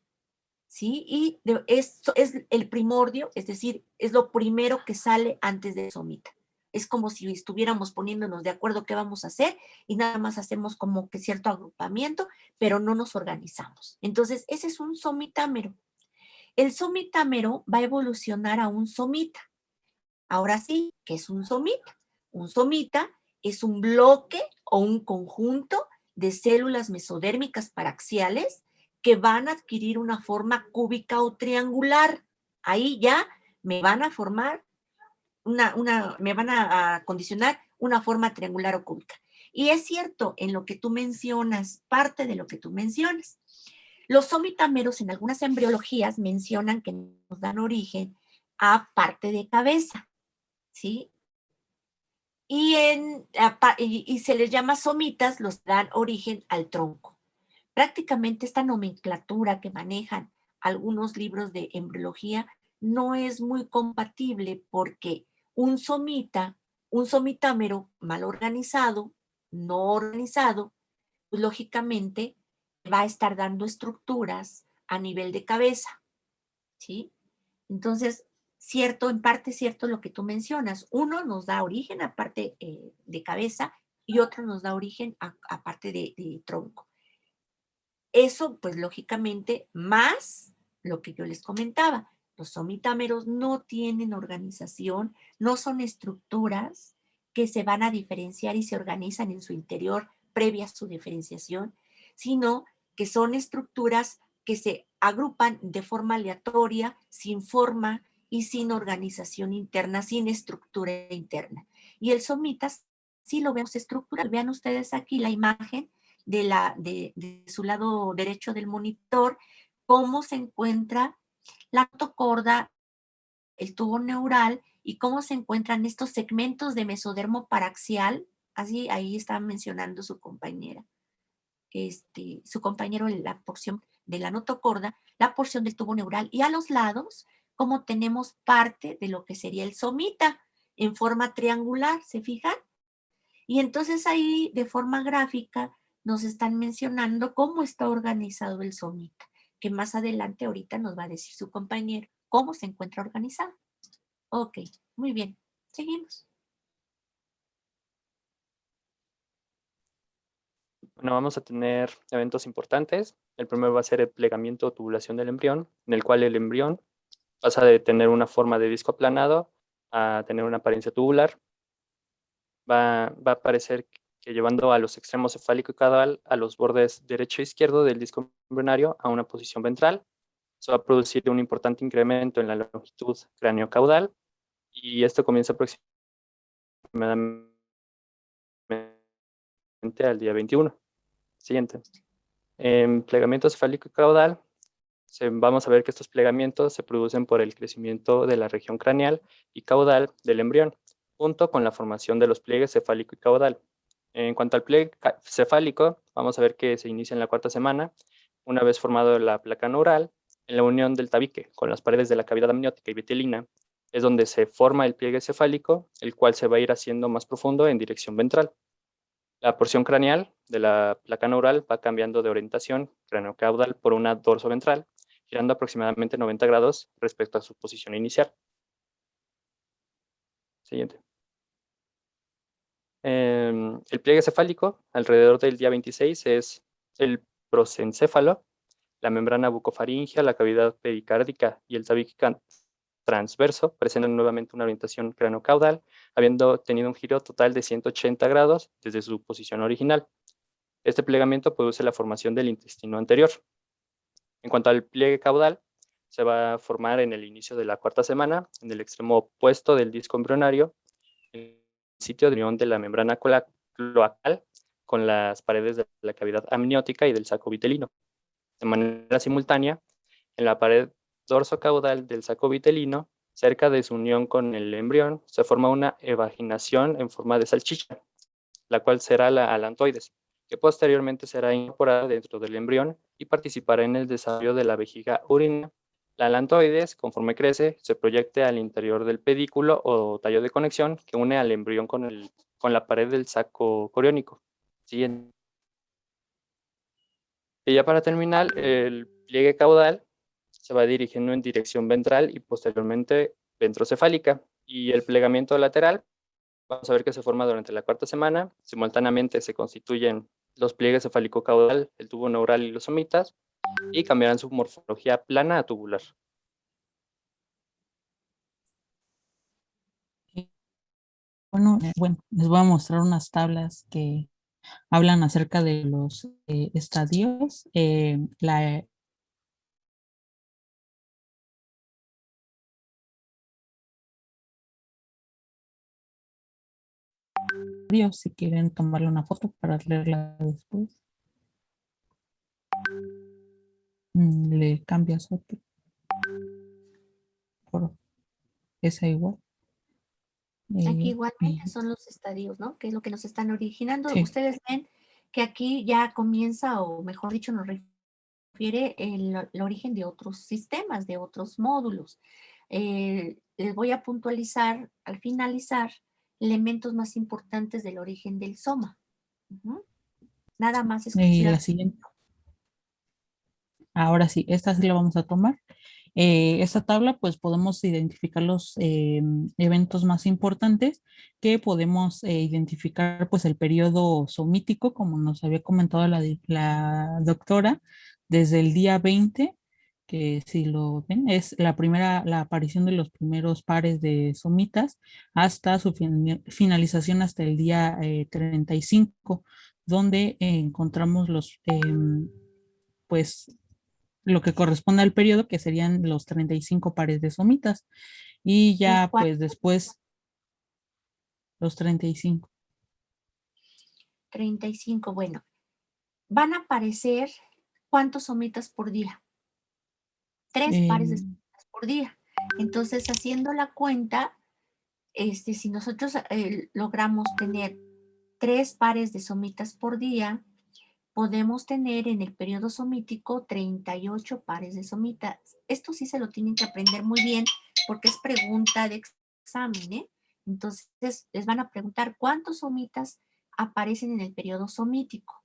¿sí? Y es el primordio, es decir, es lo primero que sale antes de somita. Es como si estuviéramos poniéndonos de acuerdo qué vamos a hacer y nada más hacemos como que cierto agrupamiento, pero no nos organizamos. Entonces, ese es un somitámero. El somitámero va a evolucionar a un somita. Ahora sí, ¿qué es un somita? Un somita es un bloque o un conjunto de células mesodérmicas paraxiales que van a adquirir una forma cúbica o triangular. Ahí ya me van a formar me van a condicionar una forma triangular o cúbica. Y es cierto, en lo que tú mencionas, parte de lo que tú mencionas. Los somitámeros en algunas embriologías mencionan que nos dan origen a parte de cabeza, ¿sí? Y se les llama somitas, los dan origen al tronco. Prácticamente esta nomenclatura que manejan algunos libros de embriología no es muy compatible porque un somitámero mal organizado, no organizado, pues lógicamente va a estar dando estructuras a nivel de cabeza, ¿sí? Entonces, cierto, en parte cierto lo que tú mencionas. Uno nos da origen a parte de cabeza y otro nos da origen a parte de tronco. Eso, pues lógicamente, más lo que yo les comentaba. Los somitámeros no tienen organización, no son estructuras que se van a diferenciar y se organizan en su interior previa a su diferenciación, sino que son estructuras que se agrupan de forma aleatoria, sin forma y sin organización interna, sin estructura interna. Y el somitas, sí lo vemos estructural. Vean ustedes aquí la imagen de su lado derecho del monitor, cómo se encuentra la notocorda, el tubo neural y cómo se encuentran estos segmentos de mesodermo paraxial. Así, ahí está mencionando su compañera. Su compañero en la porción de la notocorda, la porción del tubo neural y a los lados, como tenemos parte de lo que sería el somita en forma triangular, ¿se fijan? Y entonces ahí de forma gráfica nos están mencionando cómo está organizado el somita. que más adelante ahorita nos va a decir su compañero cómo se encuentra organizado. Ok, muy bien. Seguimos. Bueno, vamos a tener eventos importantes. El primero va a ser el plegamiento o tubulación del embrión, en el cual el embrión pasa de tener una forma de disco aplanado a tener una apariencia tubular. Va a aparecer que llevando a los extremos cefálico y caudal a los bordes derecho e izquierdo del disco embrionario a una posición ventral. Se va a producir un importante incremento en la longitud cráneo-caudal y esto comienza aproximadamente al día 21. Siguiente. En plegamiento cefálico y caudal, vamos a ver que estos plegamientos se producen por el crecimiento de la región craneal y caudal del embrión, junto con la formación de los pliegues cefálico y caudal. En cuanto al pliegue cefálico, vamos a ver que se inicia en la 4ª semana, una vez formado la placa neural, en la unión del tabique con las paredes de la cavidad amniótica y vitelina, es donde se forma el pliegue cefálico, el cual se va a ir haciendo más profundo en dirección ventral. La porción craneal de la placa neural va cambiando de orientación craneocaudal por una dorsoventral, girando aproximadamente 90 grados respecto a su posición inicial. Siguiente. El pliegue cefálico, alrededor del día 26, es el prosencéfalo, la membrana bucofaringea, la cavidad pericárdica y el tabique transverso presentan nuevamente una orientación craneocaudal, habiendo tenido un giro total de 180 grados desde su posición original. Este plegamiento produce la formación del intestino anterior. En cuanto al pliegue caudal, se va a formar en el inicio de la 4ª semana, en el extremo opuesto del disco embrionario, en el sitio de unión de la membrana cloacal con las paredes de la cavidad amniótica y del saco vitelino. De manera simultánea, en la pared dorsocaudal del saco vitelino, cerca de su unión con el embrión, se forma una evaginación en forma de salchicha, la cual será la alantoides, que posteriormente será incorporada dentro del embrión y participará en el desarrollo de la vejiga urina. La alantoides, conforme crece, se proyecta al interior del pedículo o tallo de conexión que une al embrión con la pared del saco coriónico. Siguiente. Y ya para terminar, el pliegue caudal se va dirigiendo en dirección ventral y posteriormente ventrocefálica. Y el plegamiento lateral, vamos a ver que se forma durante la 4ª semana. Simultáneamente se constituyen los pliegues cefálico-caudal, el tubo neural y los somitas, y cambiarán su morfología plana a tubular. Bueno, les voy a mostrar unas tablas que hablan acerca de los estadios. Si quieren tomarle una foto para leerla después. Le cambias otro. Por esa igual. Aquí igualmente son los estadios, ¿no? Que es lo que nos están originando. Sí. Ustedes ven que aquí ya comienza, o mejor dicho, nos refiere el origen de otros sistemas, de otros módulos. Les voy a puntualizar al finalizar elementos más importantes del origen del soma. Nada más Y la siguiente. Ahora sí, esta sí la vamos a tomar. Esta tabla, pues podemos identificar los eventos más importantes que podemos identificar, pues el periodo somítico, como nos había comentado la doctora, desde el día 20, que si lo ven, es la aparición de los primeros pares de somitas, hasta su finalización hasta el día 35, donde encontramos los, pues, lo que corresponde al periodo, que serían los 35 pares de somitas. Y ya pues después los 35. 35, bueno. Van a aparecer ¿cuántos somitas por día? 3 pares de somitas por día. Entonces, haciendo la cuenta, si nosotros logramos tener 3 pares de somitas por día, podemos tener en el periodo somítico 38 pares de somitas. Esto sí se lo tienen que aprender muy bien porque es pregunta de examen, ¿eh? Entonces, les van a preguntar cuántos somitas aparecen en el periodo somítico.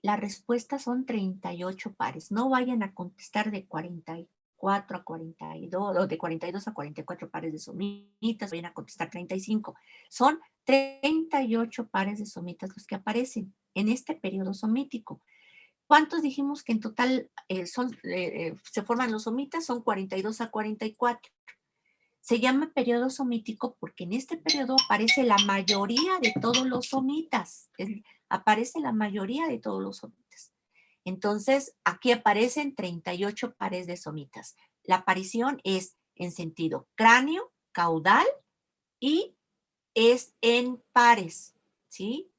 La respuesta son 38 pares. No vayan a contestar de 44 a 42 o de 42 a 44 pares de somitas, vayan a contestar 35. Son 38 pares de somitas los que aparecen en este periodo somítico. ¿Cuántos dijimos que en total se forman los somitas? Son 42 a 44. Se llama periodo somítico porque en este periodo aparece la mayoría de todos los somitas. Aparece la mayoría de todos los somitas. Entonces, aquí aparecen 38 pares de somitas. La aparición es en sentido cráneo, caudal y es en pares, ¿sí?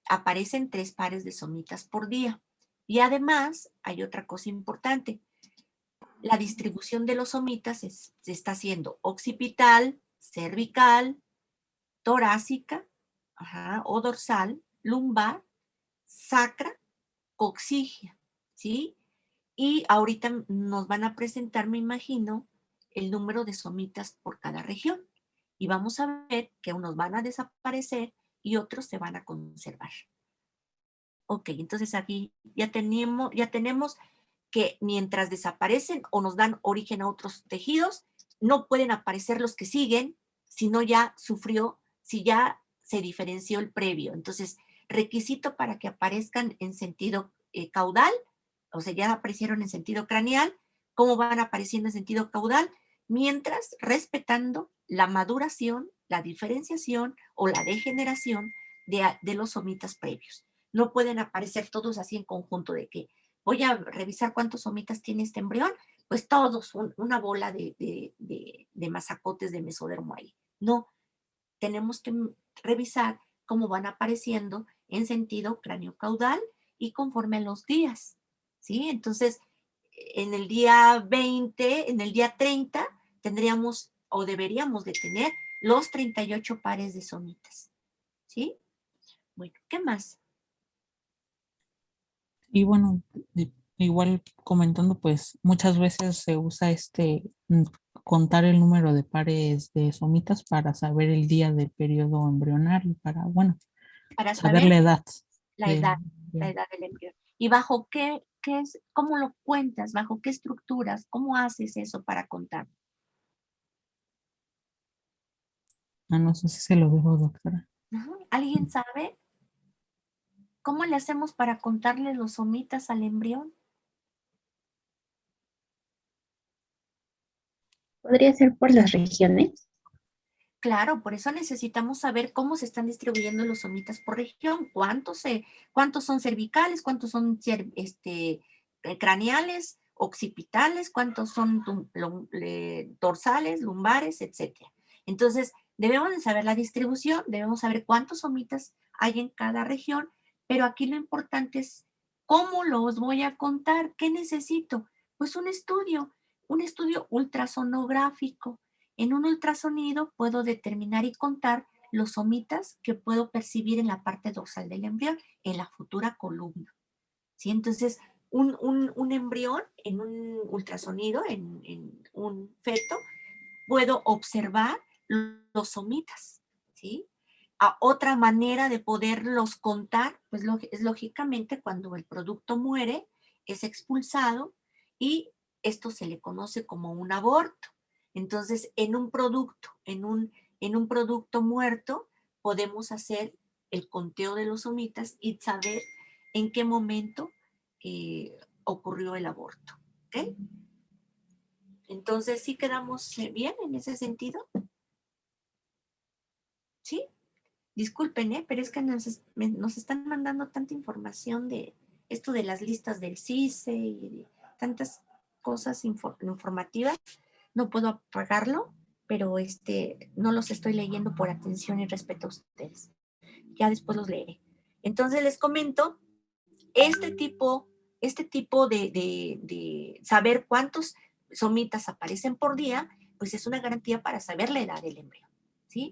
Aparecen 3 pares de somitas por día. Y además, hay otra cosa importante. La distribución de los somitas se está haciendo occipital, cervical, torácica, o dorsal, lumbar, sacra, coxigia, ¿sí? Y ahorita nos van a presentar, me imagino, el número de somitas por cada región. Y vamos a ver que unos van a desaparecer y otros se van a conservar. Ok, entonces aquí ya tenemos que mientras desaparecen o nos dan origen a otros tejidos, no pueden aparecer los que siguen, sino ya si ya se diferenció el previo. Entonces, requisito para que aparezcan en sentido caudal, o sea, ya aparecieron en sentido craneal, ¿cómo van apareciendo en sentido caudal? Mientras respetando la maduración, la diferenciación o la degeneración de los somitas previos. No pueden aparecer todos así en conjunto de que voy a revisar cuántos somitas tiene este embrión, pues todos, una bola de masacotes de mesodermo ahí. No, tenemos que revisar cómo van apareciendo en sentido cráneo-caudal y conforme a los días, ¿sí? Entonces, en el día 20, en el día 30, tendríamos o deberíamos de tener los 38 pares de somitas, ¿sí? Bueno, ¿qué más? Y bueno, igual comentando, pues muchas veces se usa contar el número de pares de somitas para saber el día del periodo embrionario, Para saber saber la edad. la edad del embrión. ¿Y bajo qué es, cómo lo cuentas? ¿Bajo qué estructuras? ¿Cómo haces eso para contar? No sé si se lo digo, doctora. ¿Alguien sabe? ¿Cómo le hacemos para contarle los somitas al embrión? ¿Podría ser por las regiones? Claro, por eso necesitamos saber cómo se están distribuyendo los somitas por región, cuántos son cervicales, cuántos son craneales, occipitales, cuántos son dorsales, lumbares, etc. Entonces, debemos de saber la distribución, debemos saber cuántos somitas hay en cada región, pero aquí lo importante es cómo los voy a contar, qué necesito. Pues un estudio ultrasonográfico. En un ultrasonido puedo determinar y contar los somitas que puedo percibir en la parte dorsal del embrión, en la futura columna. ¿Sí? Entonces, un embrión en un ultrasonido, en un feto, puedo observar los somitas. ¿Sí? Otra manera de poderlos contar, pues es lógicamente cuando el producto muere, es expulsado y esto se le conoce como un aborto. Entonces, en un producto muerto, podemos hacer el conteo de los somitas y saber en qué momento ocurrió el aborto. ¿Ok? Entonces, ¿sí quedamos bien en ese sentido? ¿Sí? Disculpen, pero es que nos están mandando tanta información de esto de las listas del CICE y de tantas cosas informativas. No puedo apagarlo, pero no los estoy leyendo por atención y respeto a ustedes. Ya después los leeré. Entonces les comento, este tipo de saber cuántos somitas aparecen por día, pues es una garantía para saber la edad del embrión, ¿sí?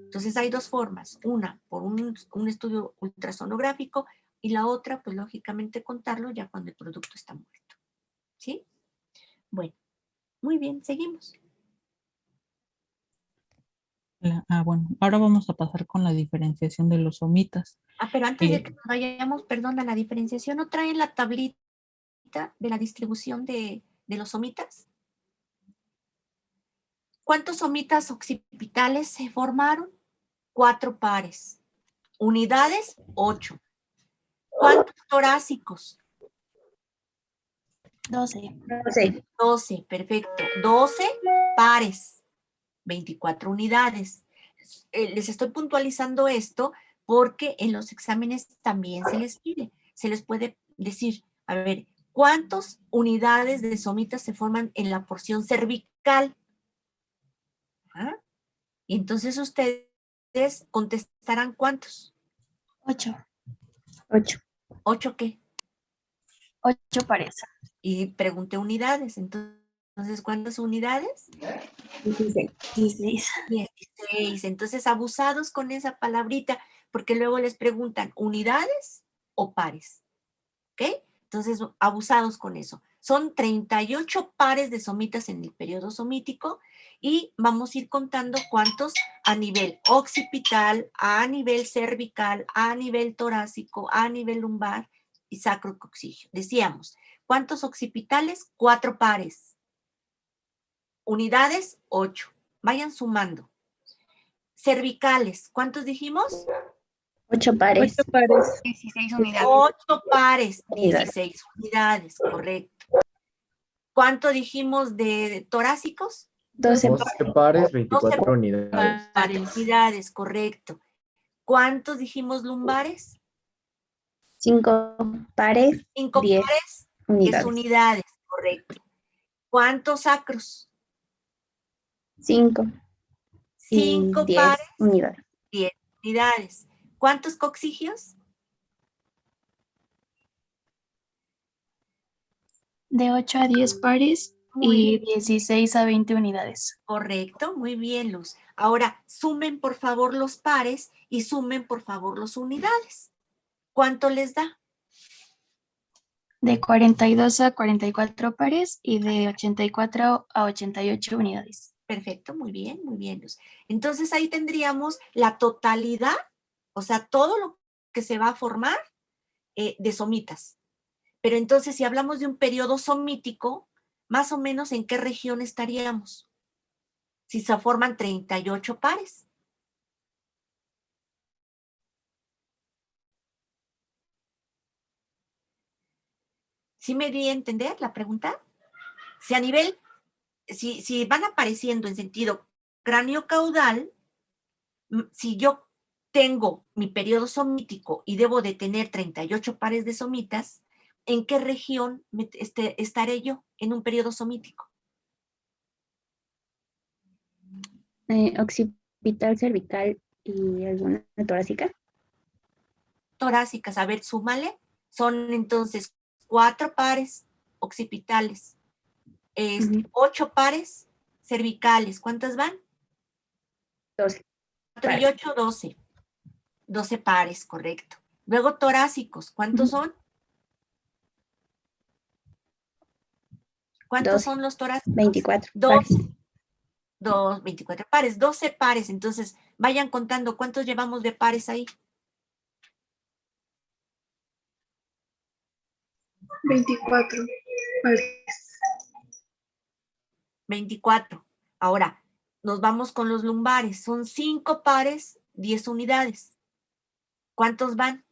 Entonces hay dos formas, una por un estudio ultrasonográfico y la otra, pues lógicamente contarlo ya cuando el producto está muerto, ¿sí? Bueno, muy bien, seguimos. Bueno, ahora vamos a pasar con la diferenciación de los somitas. Pero antes de Eh, que nos vayamos, perdón, a la diferenciación, ¿no traen la tablita de la distribución de los somitas? ¿Cuántos somitas occipitales se formaron? 4 pares. Unidades, 8. ¿Cuántos torácicos? 12. 12. 12, perfecto. 12 pares, 24 unidades. Les estoy puntualizando esto porque en los exámenes también se les pide. Se les puede decir, a ver, ¿cuántas unidades de somitas se forman en la porción cervical? ¿Ah? Y entonces ustedes contestarán ¿cuántos? 8. 8. ¿8 qué? 8 pares. Y pregunté unidades. Entonces, ¿cuántas unidades? 16. 16. 16. Entonces, abusados con esa palabrita, porque luego les preguntan, ¿unidades o pares? ¿Ok? Entonces, abusados con eso. Son 38 pares de somitas en el periodo somítico y vamos a ir contando cuántos a nivel occipital, a nivel cervical, a nivel torácico, a nivel lumbar y sacrococcigio. Decíamos, ¿cuántos occipitales? 4 pares. Unidades, 8. Vayan sumando. Cervicales, ¿cuántos dijimos? 8 pares. 8 pares. 16 unidades. 8 pares, Unidades. 16 unidades, correcto. ¿Cuánto dijimos de torácicos? 12 12 pares, 24 12 unidades. unidades, correcto. ¿Cuántos dijimos lumbares? 5 pares. 5 10 pares, 10 unidades. unidades, correcto. ¿Cuántos sacros? 5 y 5 10 pares, unidades. 10 unidades. ¿Cuántos coccigios? De 8 a 10 pares y 16 a 20 unidades. Correcto, muy bien, Luz. Ahora, sumen por favor los pares y sumen por favor las unidades. ¿Cuánto les da? De 42 a 44 pares y de 84 a 88 unidades. Perfecto, muy bien, Luz. Entonces ahí tendríamos la totalidad, o sea, todo lo que se va a formar de somitas. Pero entonces, si hablamos de un periodo somítico, más o menos ¿en qué región estaríamos? Si se forman 38 pares. ¿Sí me di a entender la pregunta? Si a nivel, si van apareciendo en sentido cráneo-caudal, si yo tengo mi periodo somítico y debo de tener 38 pares de somitas, ¿en qué región estaré yo en un periodo somítico? Occipital, cervical y alguna torácica. Torácicas, a ver, súmale. Son entonces 4 pares occipitales, 8 pares cervicales. ¿Cuántas van? 12. 4 y 8, 12. 12 pares, correcto. Luego torácicos, ¿cuántos son? ¿Cuántos 12. son los torácicos? 24 2, pares. 24 pares, 12 pares. Entonces, vayan contando cuántos llevamos de pares ahí. 24 pares. 24. Ahora, nos vamos con los lumbares. Son 5 pares, 10 unidades. ¿Cuántos van?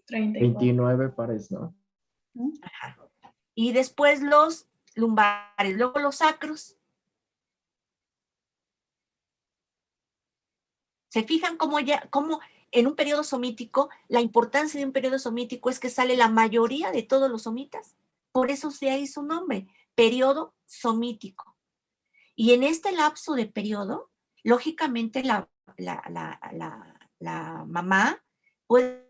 29 pares, ¿no? Ajá. Y después los lumbares, luego los sacros. ¿Se fijan cómo en un periodo somítico, la importancia de un periodo somítico es que sale la mayoría de todos los somitas? Por eso se ahí su nombre, periodo somítico. Y en este lapso de periodo, lógicamente la mamá puede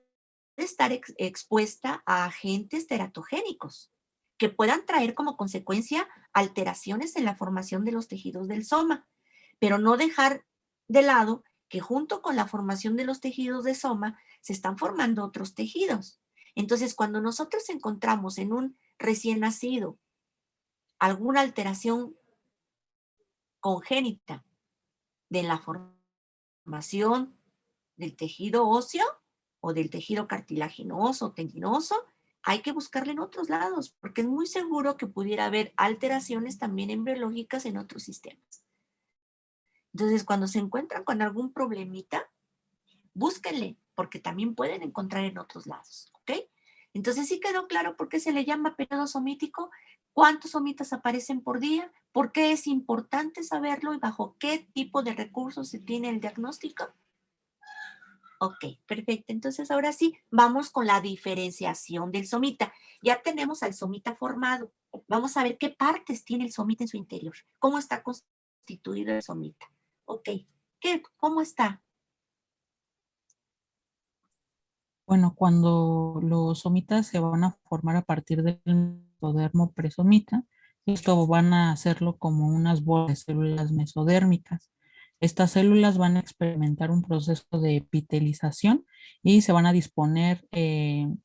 estar expuesta a agentes teratogénicos que puedan traer como consecuencia alteraciones en la formación de los tejidos del soma, pero no dejar de lado que junto con la formación de los tejidos de soma se están formando otros tejidos. Entonces, cuando nosotros encontramos en un recién nacido alguna alteración congénita de la formación del tejido óseo o del tejido cartilaginoso o tendinoso, hay que buscarle en otros lados, porque es muy seguro que pudiera haber alteraciones también embriológicas en otros sistemas. Entonces, cuando se encuentran con algún problemita, búsquenle, porque también pueden encontrar en otros lados, ¿ok? Entonces, ¿sí quedó claro por qué se le llama periodo somítico? ¿Cuántos somitas aparecen por día? ¿Por qué es importante saberlo y bajo qué tipo de recursos se tiene el diagnóstico? Ok, perfecto. Entonces, ahora sí, vamos con la diferenciación del somita. Ya tenemos al somita formado. Vamos a ver qué partes tiene el somita en su interior. ¿Cómo está constituido el somita? Ok, ¿cómo está? Bueno, cuando los somitas se van a formar a partir del mesodermo presomita, esto van a hacerlo como unas bolas de células mesodérmicas. Estas células van a experimentar un proceso de epitelización y se van a disponer en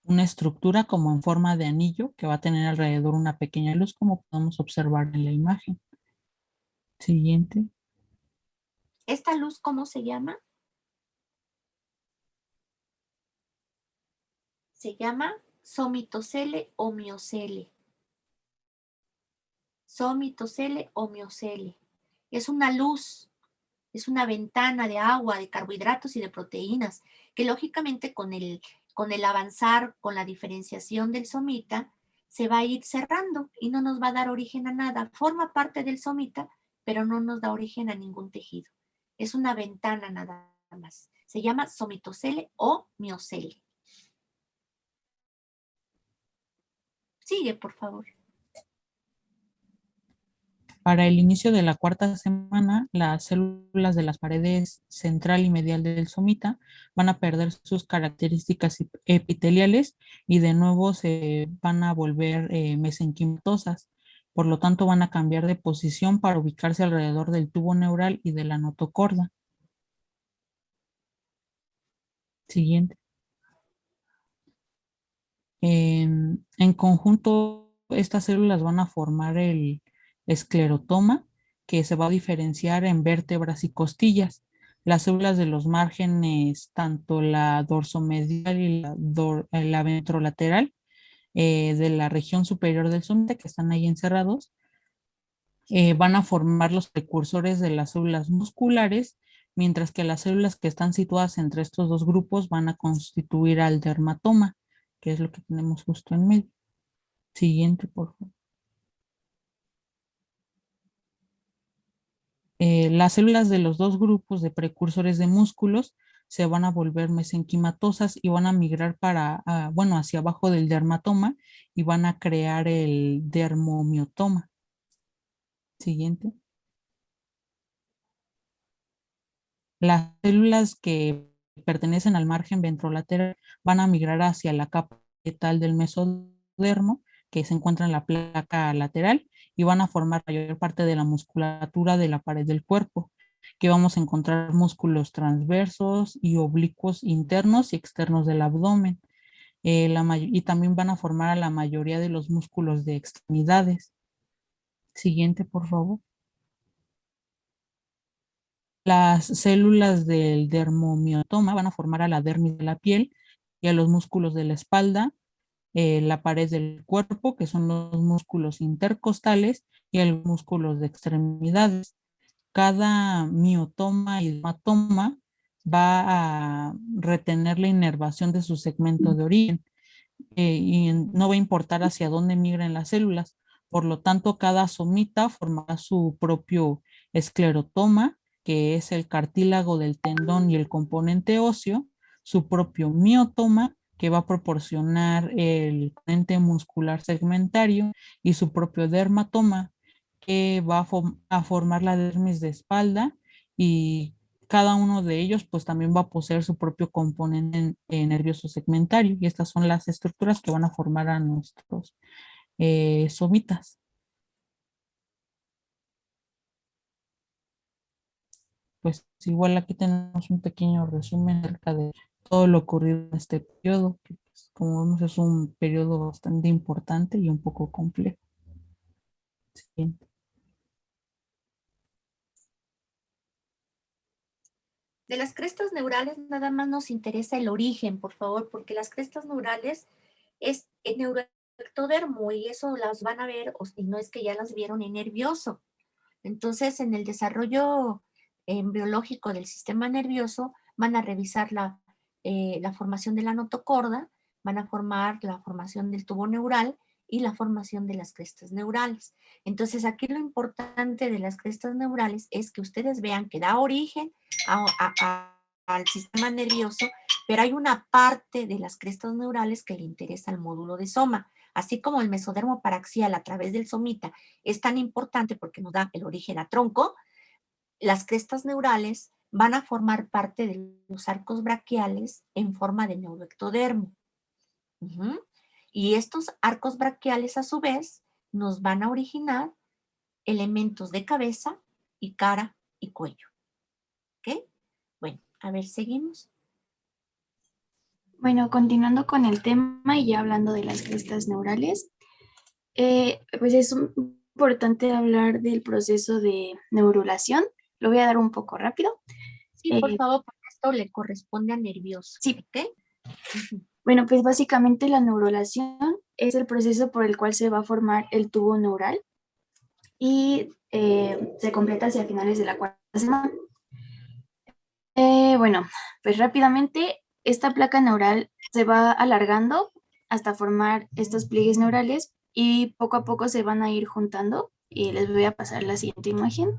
una estructura como en forma de anillo que va a tener alrededor una pequeña luz, como podemos observar en la imagen. Siguiente. ¿Esta luz cómo se llama? Se llama somitocele o miocele. Somitocele o miocele. Es una luz, es una ventana de agua, de carbohidratos y de proteínas, que lógicamente con el avanzar, con la diferenciación del somita, se va a ir cerrando y no nos va a dar origen a nada. Forma parte del somita, pero no nos da origen a ningún tejido. Es una ventana nada más. Se llama somitocele o miocele. Sigue, por favor. Para el inicio de la cuarta semana, las células de las paredes central y medial del somita van a perder sus características epiteliales y de nuevo se van a volver mesenquimatosas. Por lo tanto, van a cambiar de posición para ubicarse alrededor del tubo neural y de la notocorda. Siguiente. En conjunto, estas células van a formar el esclerotoma, que se va a diferenciar en vértebras y costillas. Las células de los márgenes, tanto la dorsomedial y la ventrolateral de la región superior del somita, que están ahí encerrados, van a formar los precursores de las células musculares, mientras que las células que están situadas entre estos dos grupos van a constituir al dermatoma, que es lo que tenemos justo en medio. Siguiente, por favor. Las células de los dos grupos de precursores de músculos se van a volver mesenquimatosas y van a migrar hacia abajo del dermatoma y van a crear el dermomiotoma. Siguiente. Las células que pertenecen al margen ventrolateral van a migrar hacia la capa tal del mesodermo, que se encuentra en la placa lateral, y van a formar la mayor parte de la musculatura de la pared del cuerpo, que vamos a encontrar músculos transversos y oblicuos internos y externos del abdomen. Y también van a formar a la mayoría de los músculos de extremidades. Siguiente, por favor. Las células del dermomiotoma van a formar a la dermis de la piel y a los músculos de la espalda, la pared del cuerpo, que son los músculos intercostales, y a los músculos de extremidades. Cada miotoma y dermatoma va a retener la inervación de su segmento de origen y no va a importar hacia dónde migren las células. Por lo tanto, cada somita formará su propio esclerotoma, que es el cartílago del tendón y el componente óseo, su propio miotoma, que va a proporcionar el componente muscular segmentario, y su propio dermatoma, que va a formar la dermis de espalda, y cada uno de ellos pues también va a poseer su propio componente nervioso segmentario, y estas son las estructuras que van a formar a nuestros somitas. Pues igual aquí tenemos un pequeño resumen acerca de todo lo ocurrido en este periodo, que pues, como vemos es un periodo bastante importante y un poco complejo. Siguiente. De las crestas neurales nada más nos interesa el origen, por favor, porque las crestas neurales es el neuroectodermo y eso las van a ver, o si no es que ya las vieron en nervioso. Entonces, en el desarrollo embriológico del sistema nervioso van a revisar la formación de la notocorda, van a formar la formación del tubo neural y la formación de las crestas neurales. Entonces, aquí lo importante de las crestas neurales es que ustedes vean que da origen al sistema nervioso, pero hay una parte de las crestas neurales que le interesa al módulo de soma. Así como el mesodermo paraxial a través del somita es tan importante porque nos da el origen a tronco, las crestas neurales van a formar parte de los arcos braquiales en forma de neuroectodermo. Y estos arcos braquiales a su vez nos van a originar elementos de cabeza y cara y cuello. ¿Ok? Bueno, a ver, seguimos. Bueno, continuando con el tema y ya hablando de las crestas neurales, pues es importante hablar del proceso de neurulación. Lo voy a dar un poco rápido. Sí, por favor, porque esto le corresponde a nervioso. Sí. ¿Ok? Bueno, pues básicamente la neurulación es el proceso por el cual se va a formar el tubo neural y se completa hacia finales de la cuarta semana. Bueno, pues rápidamente esta placa neural se va alargando hasta formar estos pliegues neurales y poco a poco se van a ir juntando. Y les voy a pasar la siguiente imagen.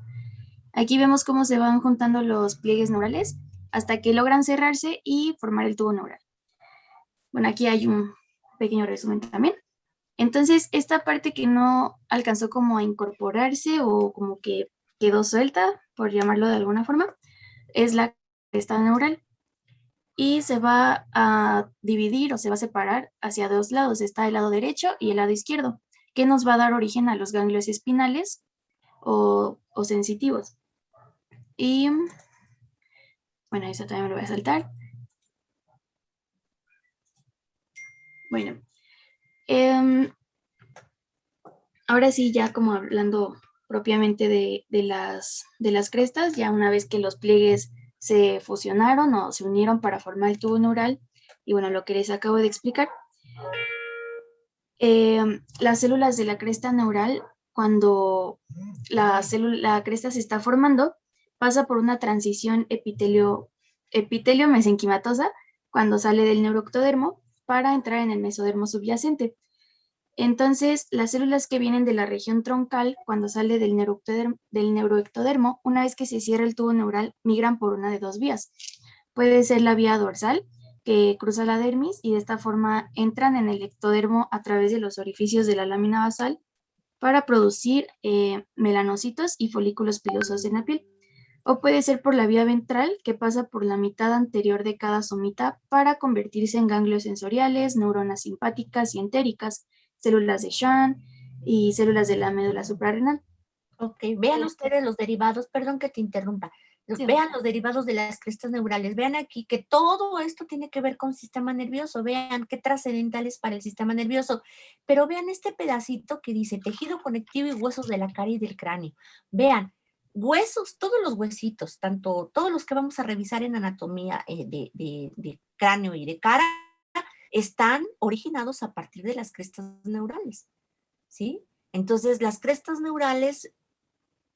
Aquí vemos cómo se van juntando los pliegues neurales hasta que logran cerrarse y formar el tubo neural. Bueno, aquí hay un pequeño resumen también. Entonces, esta parte que no alcanzó como a incorporarse o como que quedó suelta, por llamarlo de alguna forma, es la cresta neural. Y se va a dividir o se va a separar hacia dos lados. Está el lado derecho y el lado izquierdo, que nos va a dar origen a los ganglios espinales o sensitivos. Y bueno, eso también me lo voy a saltar. Bueno, ahora sí, ya como hablando propiamente de las crestas, ya una vez que los pliegues se fusionaron o se unieron para formar el tubo neural, y bueno, lo que les acabo de explicar, las células de la cresta neural, cuando la cresta se está formando, pasa por una transición epitelio-mesenquimatosa cuando sale del neuroectodermo para entrar en el mesodermo subyacente. Entonces, las células que vienen de la región troncal, cuando sale del neuroectodermo, una vez que se cierra el tubo neural, migran por una de dos vías. Puede ser la vía dorsal, que cruza la dermis, y de esta forma entran en el ectodermo a través de los orificios de la lámina basal para producir melanocitos y folículos pilosos en la piel. O puede ser por la vía ventral, que pasa por la mitad anterior de cada somita para convertirse en ganglios sensoriales, neuronas simpáticas y entéricas, células de Schwann y células de la médula suprarrenal. Ok, vean ustedes los derivados, perdón que te interrumpa, Sí. vean los derivados de las crestas neurales, vean aquí que todo esto tiene que ver con sistema nervioso, vean qué trascendentales para el sistema nervioso, pero vean este pedacito que dice tejido conectivo y huesos de la cara y del cráneo, vean, huesos, todos los huesitos, tanto todos los que vamos a revisar en anatomía de cráneo y de cara, están originados a partir de las crestas neurales, ¿sí? Entonces, las crestas neurales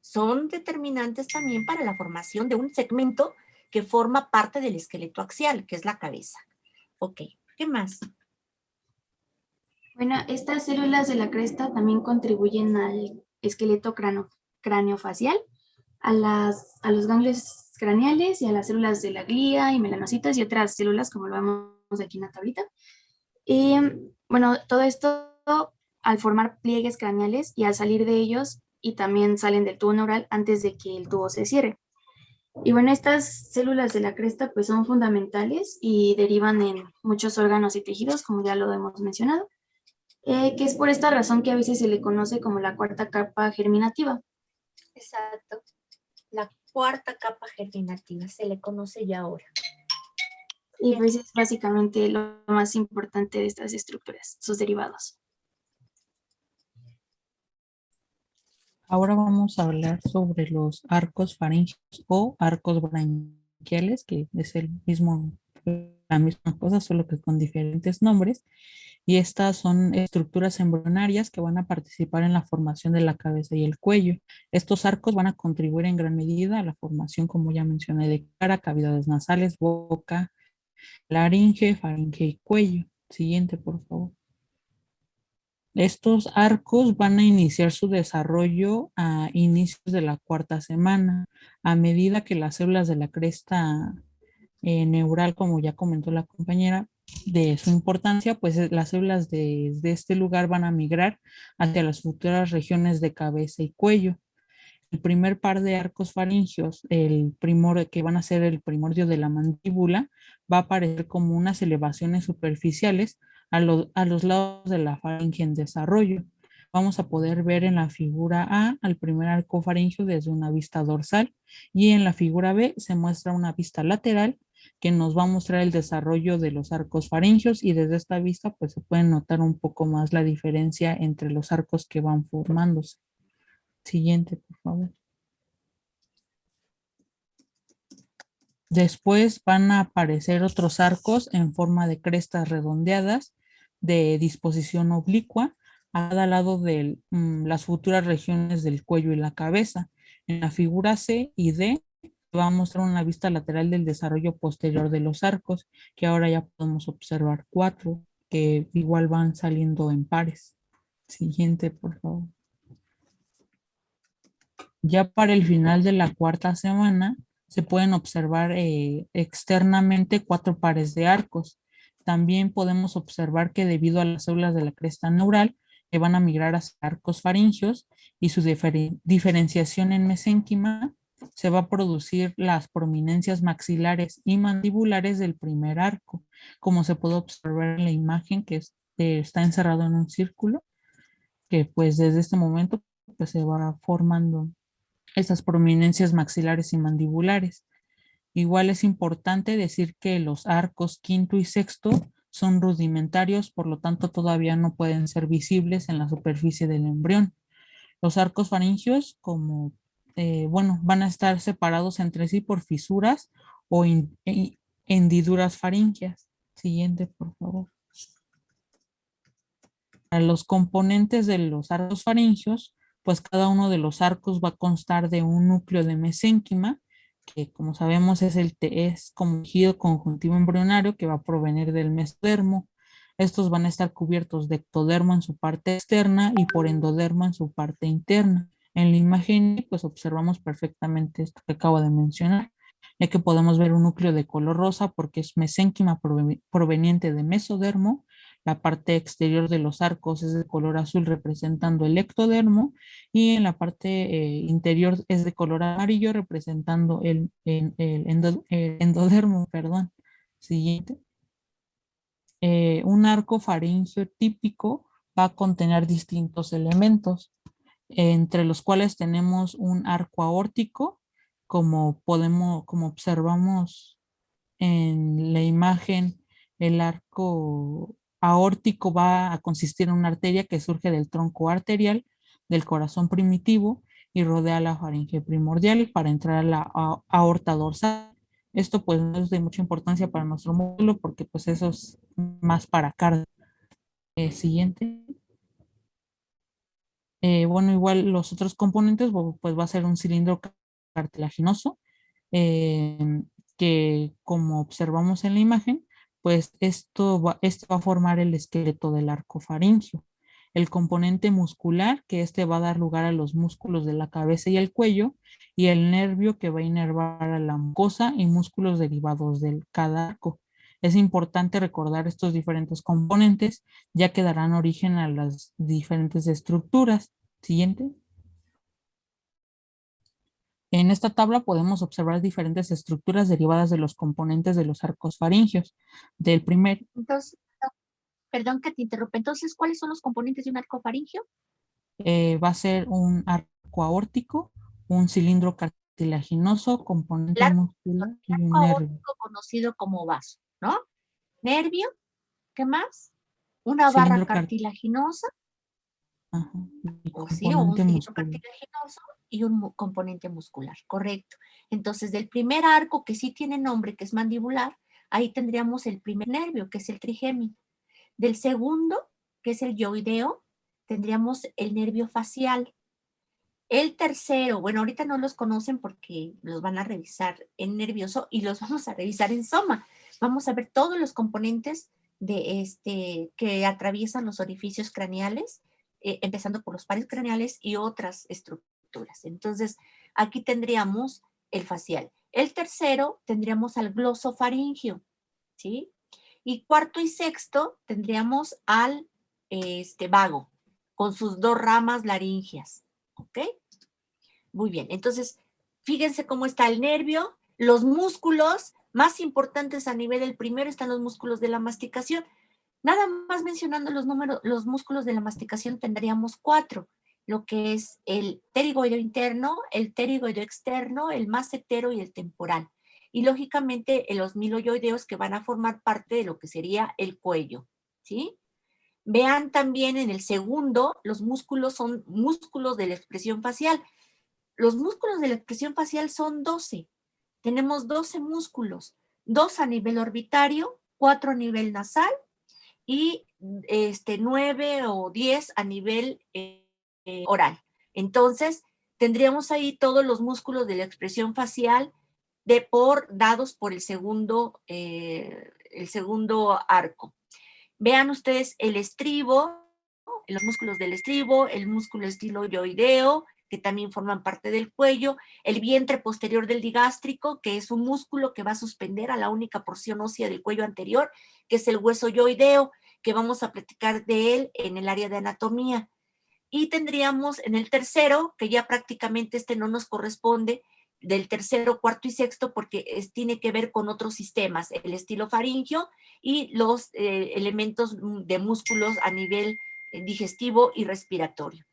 son determinantes también para la formación de un segmento que forma parte del esqueleto axial, que es la cabeza. Ok, ¿qué más? Bueno, estas células de la cresta también contribuyen al esqueleto craneofacial, a los ganglios craneales y a las células de la glía y melanocitos y otras células, como lo vemos aquí en la tablita. Y bueno, todo esto al formar pliegues craneales y al salir de ellos, y también salen del tubo neural antes de que el tubo se cierre. Y bueno, estas células de la cresta pues son fundamentales y derivan en muchos órganos y tejidos, como ya lo hemos mencionado, que es por esta razón que a veces se le conoce como la cuarta capa germinativa. Exacto. La cuarta capa germinativa se le conoce ya ahora. Y pues es básicamente lo más importante de estas estructuras, sus derivados. Ahora vamos a hablar sobre los arcos faríngeos o arcos faringiales, que es la misma cosa, solo que con diferentes nombres. Y estas son estructuras embrionarias que van a participar en la formación de la cabeza y el cuello. Estos arcos van a contribuir en gran medida a la formación, como ya mencioné, de cara, cavidades nasales, boca, laringe, faringe y cuello. Siguiente, por favor. Estos arcos van a iniciar su desarrollo a inicios de la cuarta semana, a medida que las células de la cresta neural, como ya comentó la compañera, de su importancia, pues las células de este lugar van a migrar hacia las futuras regiones de cabeza y cuello. El primer par de arcos faringios, que van a ser el primordio de la mandíbula, va a aparecer como unas elevaciones superficiales a los lados de la faringe en desarrollo. Vamos a poder ver en la figura A al primer arco faringio desde una vista dorsal, y en la figura B se muestra una vista lateral que nos va a mostrar el desarrollo de los arcos faringios, y desde esta vista pues se puede notar un poco más la diferencia entre los arcos que van formándose. Siguiente, por favor. Después van a aparecer otros arcos en forma de crestas redondeadas de disposición oblicua a cada lado de las futuras regiones del cuello y la cabeza. En la figura C y D va a mostrar una vista lateral del desarrollo posterior de los arcos, que ahora ya podemos observar 4, que igual van saliendo en pares. Siguiente, por favor. Ya para el final de la cuarta semana se pueden observar externamente 4 pares de arcos. También podemos observar que debido a las células de la cresta neural que van a migrar hacia arcos faringios y su diferenciación en mesénquima, se va a producir las prominencias maxilares y mandibulares del primer arco, como se puede observar en la imagen, que está encerrado en un círculo, que pues desde este momento pues se va formando estas prominencias maxilares y mandibulares. Igual es importante decir que los arcos quinto y sexto son rudimentarios, por lo tanto todavía no pueden ser visibles en la superficie del embrión. Los arcos faringios, van a estar separados entre sí por fisuras o hendiduras faringias. Siguiente, por favor. A los componentes de los arcos faringios, pues cada uno de los arcos va a constar de un núcleo de mesénquima, que como sabemos es como tejido conjuntivo embrionario que va a provenir del mesodermo. Estos van a estar cubiertos de ectodermo en su parte externa y por endodermo en su parte interna. En la imagen pues observamos perfectamente esto que acabo de mencionar, ya que podemos ver un núcleo de color rosa porque es mesénquima proveniente de mesodermo. La parte exterior de los arcos es de color azul representando el ectodermo, y en la parte interior es de color amarillo representando el endodermo, perdón. Siguiente. Un arco faríngeo típico va a contener distintos elementos, entre los cuales tenemos un arco aórtico, como observamos en la imagen. El arco aórtico va a consistir en una arteria que surge del tronco arterial del corazón primitivo y rodea la faringe primordial para entrar a la aorta dorsal. Esto pues no es de mucha importancia para nuestro módulo porque pues eso es más para cardio. Siguiente. Igual los otros componentes pues va a ser un cilindro cartilaginoso, que como observamos en la imagen, pues esto va a formar el esqueleto del arco faríngeo. El componente muscular, que va a dar lugar a los músculos de la cabeza y el cuello, y el nervio que va a inervar a la mucosa y músculos derivados de cada arco. Es importante recordar estos diferentes componentes, ya que darán origen a las diferentes estructuras. Siguiente. En esta tabla podemos observar diferentes estructuras derivadas de los componentes de los arcos faringios. Entonces, perdón que te interrumpa. Entonces, ¿cuáles son los componentes de un arco faringio? Va a ser un arco aórtico, un cilindro cartilaginoso, componente muscular y un nervio. Aórtico conocido como vaso, ¿no? Nervio, ¿qué más? Una barra cartilaginosa. Ajá. O sí, o un cilindro cartilaginoso. y un componente muscular, correcto. Entonces, del primer arco que sí tiene nombre, que es mandibular, ahí tendríamos el primer nervio, que es el trigémino. Del segundo, que es el yoideo, tendríamos el nervio facial. El tercero, bueno, ahorita no los conocen porque los van a revisar en nervioso y los vamos a revisar en soma. Vamos a ver todos los componentes que atraviesan los orificios craneales, empezando por los pares craneales y otras estructuras. Entonces, aquí tendríamos el facial. El tercero, tendríamos al glosofaringio, ¿sí? Y cuarto y sexto, tendríamos al vago, con sus dos ramas laringias, ¿ok? Muy bien, entonces, fíjense cómo está el nervio, los músculos más importantes a nivel del primero están los músculos de la masticación. Nada más mencionando los músculos de la masticación tendríamos 4, lo que es el pterigoideo interno, el pterigoideo externo, el massetero y el temporal. Y lógicamente los miloioideos que van a formar parte de lo que sería el cuello, ¿sí? Vean también en el segundo, los músculos son músculos de la expresión facial. Los músculos de la expresión facial son 12. Tenemos 12 músculos, 2 a nivel orbitario, 4 a nivel nasal y 9 o 10 a nivel oral. Entonces, tendríamos ahí todos los músculos de la expresión facial dados por el segundo arco. Vean ustedes el estribo, los músculos del estribo, el músculo estiloioideo, que también forman parte del cuello, el vientre posterior del digástrico, que es un músculo que va a suspender a la única porción ósea del cuello anterior, que es el hueso yoideo, que vamos a platicar de él en el área de anatomía. Y tendríamos en el tercero, que ya prácticamente no nos corresponde, del tercero, cuarto y sexto, porque tiene que ver con otros sistemas, el estilofaringio y los elementos de músculos a nivel digestivo y respiratorio.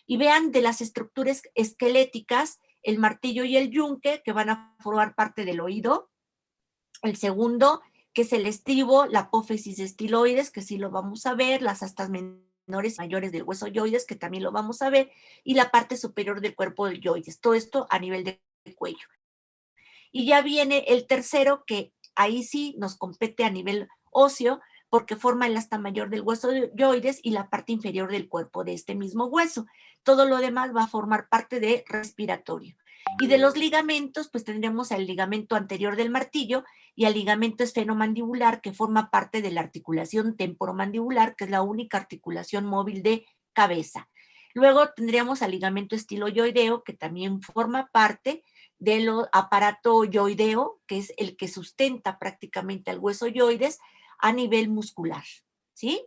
Y vean de las estructuras esqueléticas, el martillo y el yunque, que van a formar parte del oído. El segundo, que es el estribo, la apófisis estiloides, que sí lo vamos a ver, las astas menores y mayores del hueso yoides, que también lo vamos a ver, y la parte superior del cuerpo del yoides. Todo esto a nivel de cuello. Y ya viene el tercero, que ahí sí nos compete a nivel óseo, porque forma el asta mayor del hueso yoides y la parte inferior del cuerpo de este mismo hueso. Todo lo demás va a formar parte de respiratorio. Y de los ligamentos, pues tendremos el ligamento anterior del martillo y el ligamento esfenomandibular, que forma parte de la articulación temporomandibular, que es la única articulación móvil de cabeza. Luego tendríamos al ligamento estiloioideo, que también forma parte del aparato yoideo, que es el que sustenta prácticamente al hueso yoides a nivel muscular, ¿sí?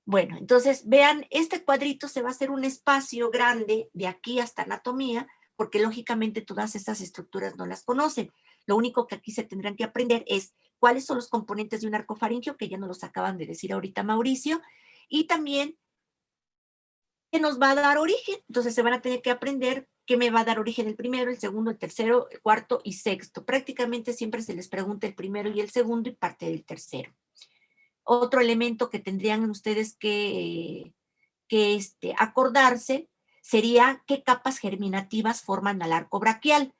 Bueno, entonces vean, este cuadrito se va a hacer un espacio grande de aquí hasta anatomía, porque lógicamente todas estas estructuras no las conocen. Lo único que aquí se tendrán que aprender es cuáles son los componentes de un arco faríngeo, que ya nos los acaban de decir ahorita Mauricio, y también qué nos va a dar origen. Entonces se van a tener que aprender qué me va a dar origen el primero, el segundo, el tercero, el cuarto y sexto. Prácticamente siempre se les pregunta el primero y el segundo y parte del tercero. Otro elemento que tendrían ustedes que acordarse sería qué capas germinativas forman al arco braquial.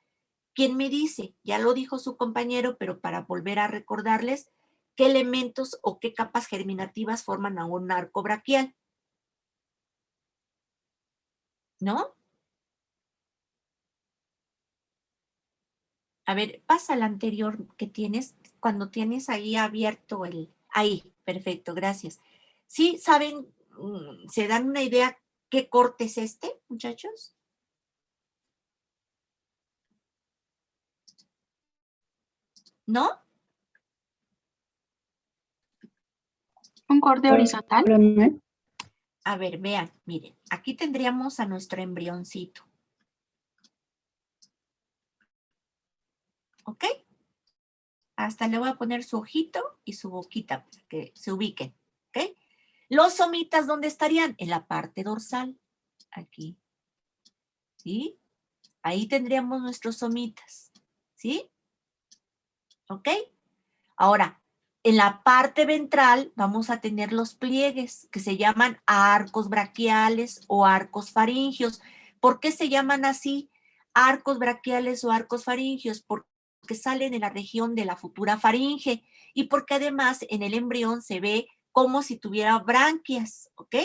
¿Quién me dice? Ya lo dijo su compañero, pero para volver a recordarles, ¿qué elementos o qué capas germinativas forman a un arco braquial? ¿No? A ver, pasa al anterior que tienes, cuando tienes ahí abierto ahí, perfecto, gracias. ¿Sí saben, se dan una idea qué corte es este, muchachos? ¿No? ¿Un corte horizontal? A ver, vean, miren, aquí tendríamos a nuestro embrioncito. ¿Ok? Hasta le voy a poner su ojito y su boquita para que se ubiquen. ¿Ok? Los somitas, ¿dónde estarían? En la parte dorsal. Aquí. ¿Sí? Ahí tendríamos nuestros somitas. ¿Sí? ¿Ok? Ahora, en la parte ventral vamos a tener los pliegues que se llaman arcos braquiales o arcos faringios. ¿Por qué se llaman así arcos braquiales o arcos faringios? Porque salen de la región de la futura faringe y porque además en el embrión se ve como si tuviera branquias, ¿ok?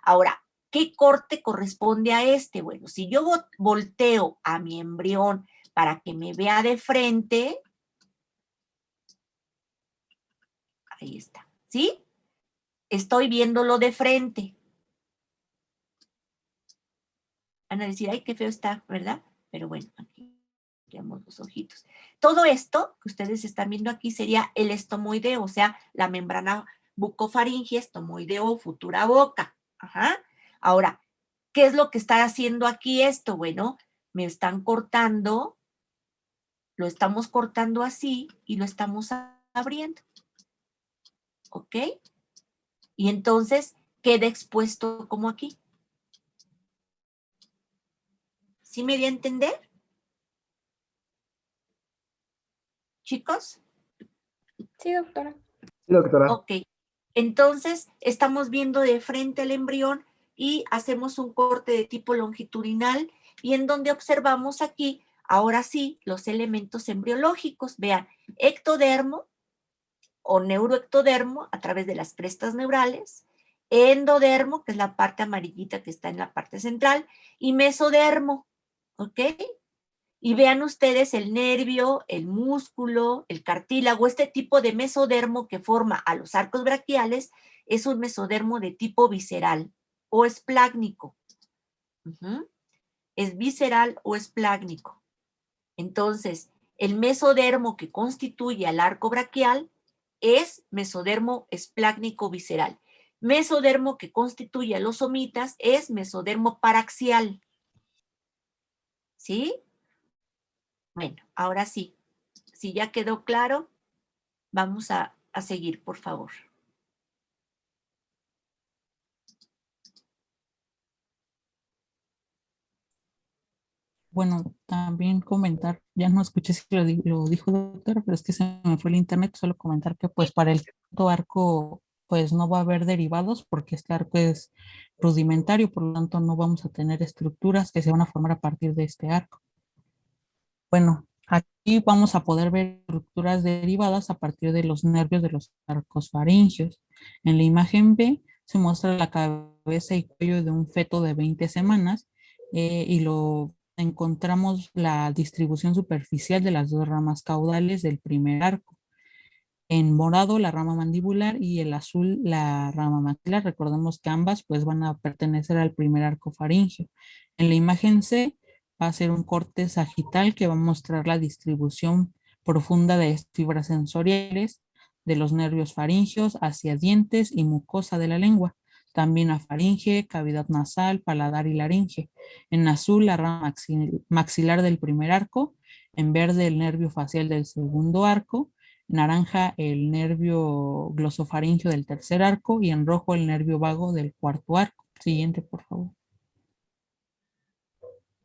Ahora, ¿qué corte corresponde a este? Bueno, si yo volteo a mi embrión para que me vea de frente, ahí está, ¿sí? Estoy viéndolo de frente. Van a decir, ay, qué feo está, ¿verdad? Pero bueno, aquí tenemos los ojitos. Todo esto que ustedes están viendo aquí sería el estomoideo, o sea, la membrana bucofaringe, estomoideo, futura boca. Ajá. Ahora, ¿qué es lo que está haciendo aquí esto? Bueno, me están cortando, lo estamos cortando así y lo estamos abriendo. ¿Ok? Y entonces queda expuesto como aquí. ¿Sí me di a entender? ¿Chicos? Sí, doctora. Sí, doctora. Ok. Entonces, estamos viendo de frente el embrión y hacemos un corte de tipo longitudinal y en donde observamos aquí, ahora sí, los elementos embriológicos. Vean, ectodermo o neuroectodermo a través de las crestas neurales, endodermo, que es la parte amarillita que está en la parte central, y mesodermo, ¿ok? Y vean ustedes el nervio, el músculo, el cartílago, este tipo de mesodermo que forma a los arcos braquiales es un mesodermo de tipo visceral o esplácnico. Es visceral o esplácnico. Entonces, el mesodermo que constituye al arco braquial es mesodermo esplácnico visceral. Mesodermo que constituye a los somitas es mesodermo paraxial. ¿Sí? Bueno, ahora sí. Si ya quedó claro, vamos a seguir, por favor. Bueno, también comentar, ya no escuché si lo dijo doctora, pero es que se me fue el internet, solo comentar que pues para el quinto arco pues no va a haber derivados porque este arco es rudimentario, por lo tanto no vamos a tener estructuras que se van a formar a partir de este arco. Bueno, aquí vamos a poder ver estructuras derivadas a partir de los nervios de los arcos faringios. En la imagen B se muestra la cabeza y cuello de un feto de 20 semanas y lo encontramos la distribución superficial de las dos ramas caudales del primer arco. En morado la rama mandibular y el azul la rama maxilar. Recordemos que ambas pues van a pertenecer al primer arco faríngeo. En la imagen C va a ser un corte sagital que va a mostrar la distribución profunda de fibras sensoriales de los nervios faringios hacia dientes y mucosa de la lengua. También a faringe, cavidad nasal, paladar y laringe. En azul la rama maxilar del primer arco, en verde el nervio facial del segundo arco, naranja el nervio glosofaringeo del tercer arco y en rojo el nervio vago del cuarto arco. Siguiente, por favor.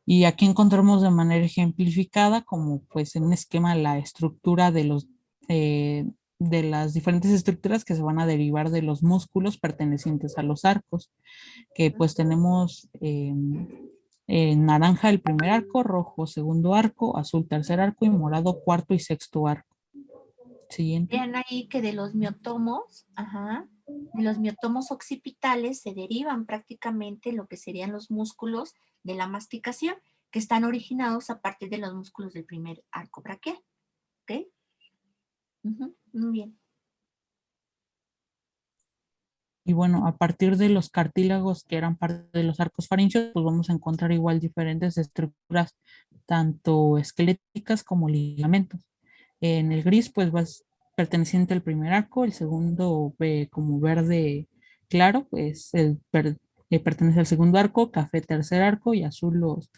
Y aquí encontramos de manera ejemplificada como pues en un esquema la estructura de los de las diferentes estructuras que se van a derivar de los músculos pertenecientes a los arcos, que pues tenemos naranja el primer arco, rojo segundo arco, azul tercer arco y morado cuarto y sexto arco. Siguiente. Vean ahí que de los miotomos, de los miotomos occipitales se derivan prácticamente lo que serían los músculos de la masticación, que están originados a partir de los músculos del primer arco braquial. ¿Ok? Muy bien. Y bueno, a partir de los cartílagos que eran parte de los arcos faríngeos, pues vamos a encontrar igual diferentes estructuras, tanto esqueléticas como ligamentos. En el gris, pues va perteneciente al primer arco, el segundo como verde claro, pues pertenece al segundo arco, café tercer arco y azul los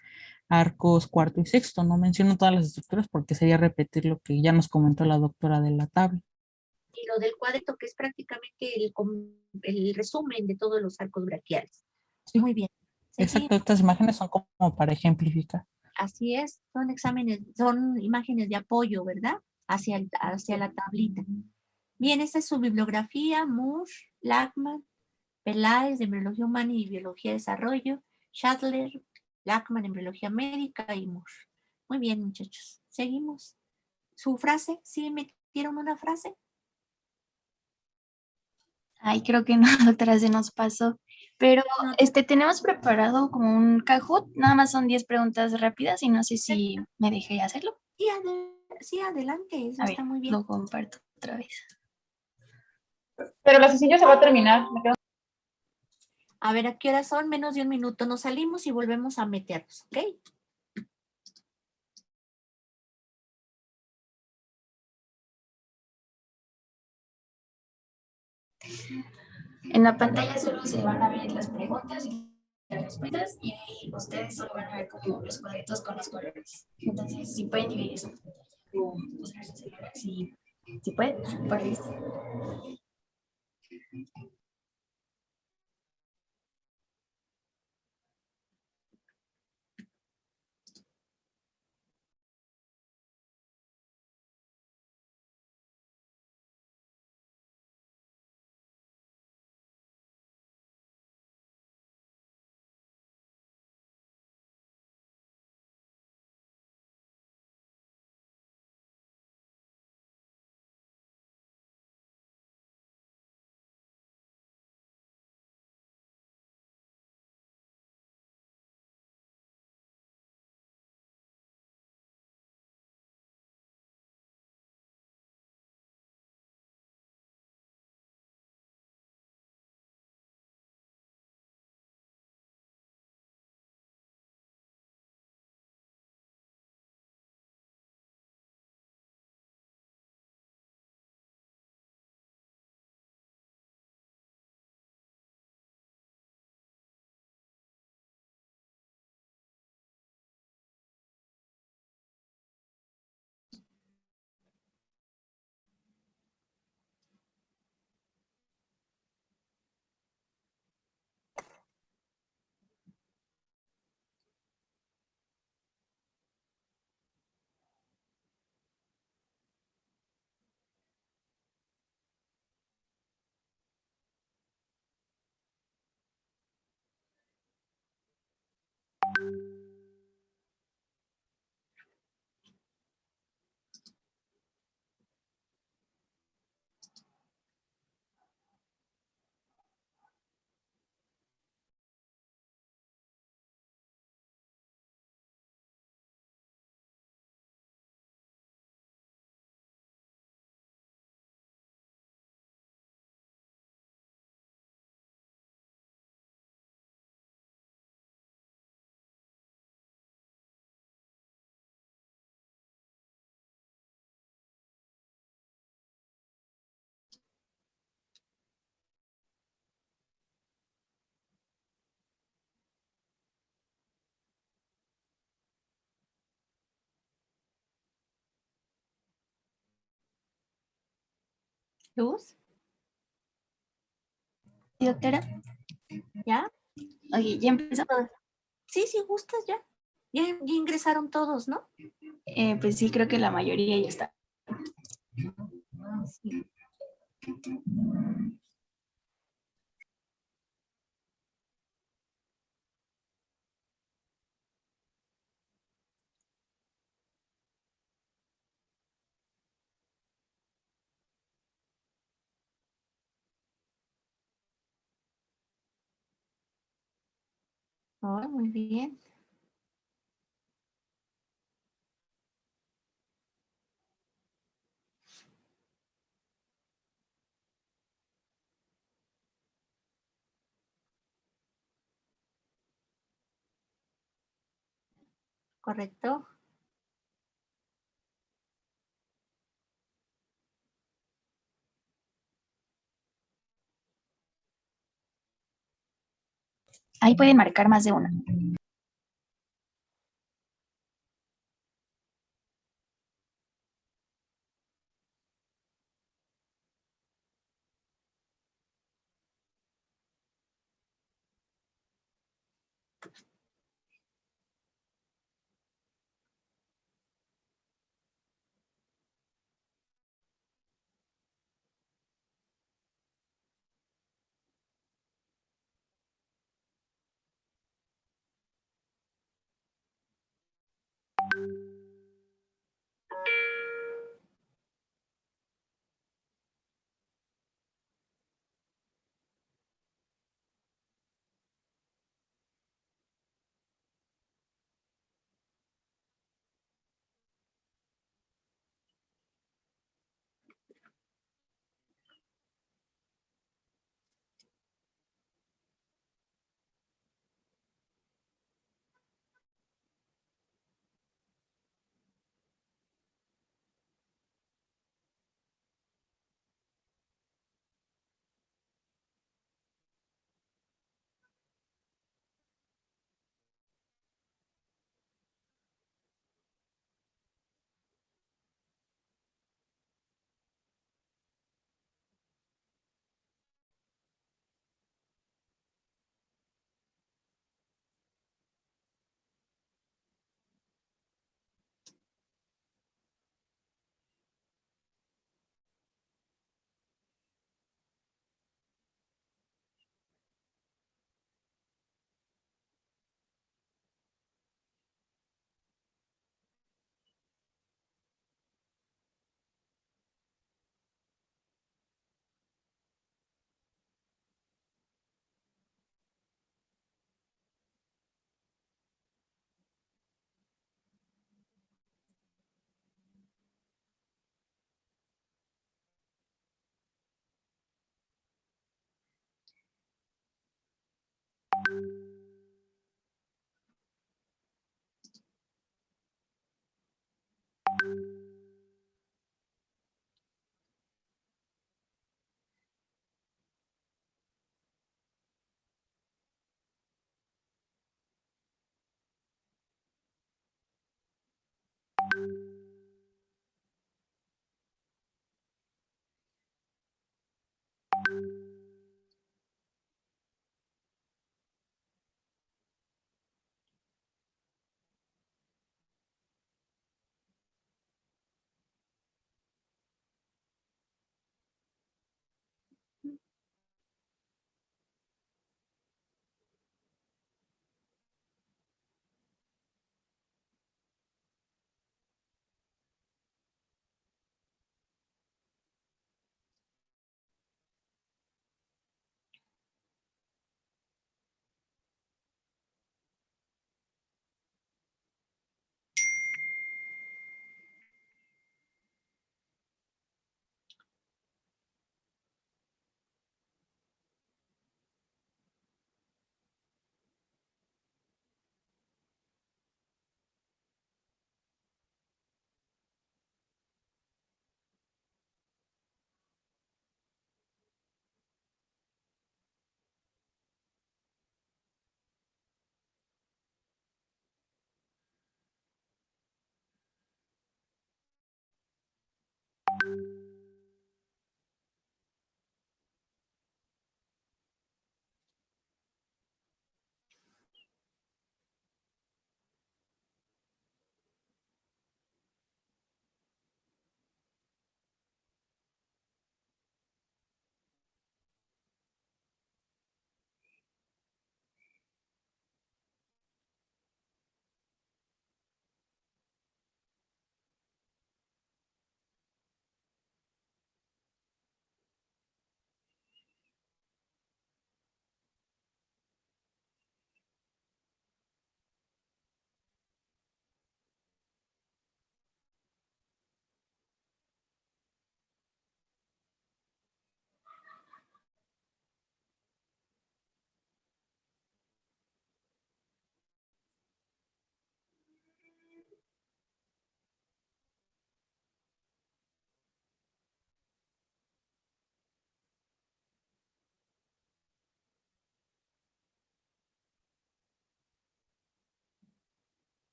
arcos cuarto y sexto. No menciono todas las estructuras porque sería repetir lo que ya nos comentó la doctora de la tabla. Y lo del cuadrito, que es prácticamente el resumen de todos los arcos braquiales. Sí, muy bien. Exacto, estas imágenes son como para ejemplificar. Así es, son exámenes, son imágenes de apoyo, ¿verdad? Hacia la tablita. Bien, esta es su bibliografía, Moore, Lachman, Peláez, de Embriología Humana y Biología de Desarrollo, Schattler, Lackman, embriología médica y Moore. Muy bien, muchachos. Seguimos. ¿Su frase? ¿Sí metieron una frase? Ay, creo que no, doctora, se nos pasó. Pero tenemos preparado como un Kahoot, nada más son 10 preguntas rápidas y no sé si me dejé hacerlo. Sí, adelante, eso A ver, está muy bien. lo comparto otra vez. Pero la sesión ya se va a terminar. A ver, ¿a qué hora son? Menos de un minuto. Nos salimos y volvemos a meternos, ¿ok? En la pantalla solo se van a ver las preguntas y las respuestas y ustedes solo van a ver como los cuadritos con los colores. Entonces, si pueden dividir eso. O usar su celular, si pueden, por listo. Luz, ¿Sí, doctora? ¿ya? Oye, ¿ya empezó? Sí, si gustas, ya. Ya ingresaron todos, ¿no? Pues sí, creo que la mayoría ya está. Sí. Oh, muy bien. ¿Correcto? Ahí pueden marcar más de una.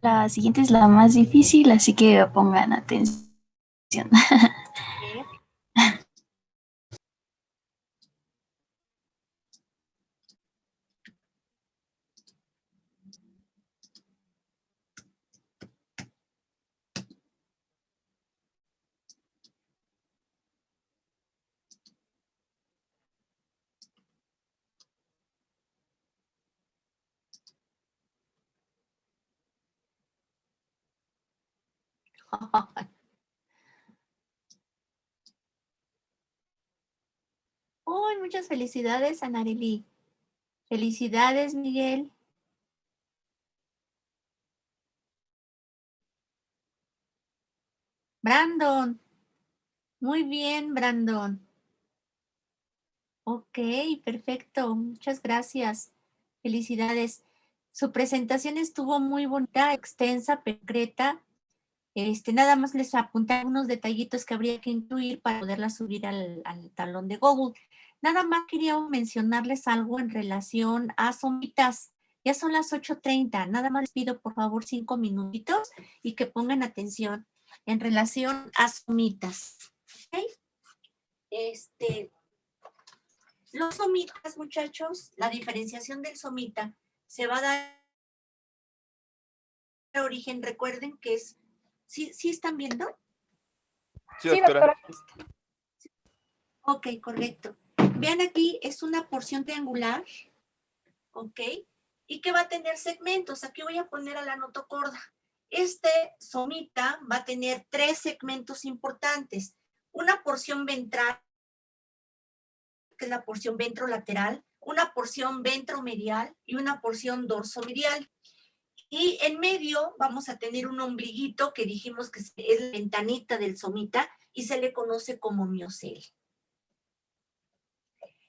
La siguiente es la más difícil, así que pongan atención. Uy, muchas felicidades, Anareli. Felicidades, Miguel. Brandon. Muy bien, Brandon. Ok, perfecto. Muchas gracias. Felicidades. Su presentación estuvo muy bonita, extensa, concreta. Nada más les apunté unos detallitos que habría que incluir para poderla subir al tablón de Google. Nada más quería mencionarles algo en relación a somitas. Ya son las 8:30. Nada más les pido por favor 5 minutitos y que pongan atención en relación a somitas. ¿Okay? Los somitas, muchachos, la diferenciación del somita se va a dar origen. Recuerden que es... ¿Sí están viendo? Sí, doctora. Ok, correcto. Vean aquí, es una porción triangular, ok, y que va a tener segmentos. Aquí voy a poner a la notocorda. Este somita va a tener 3 segmentos importantes. Una porción ventral, que es la porción ventrolateral, una porción ventromedial y una porción dorsomedial. Y en medio vamos a tener un ombliguito que dijimos que es la ventanita del somita y se le conoce como miocel.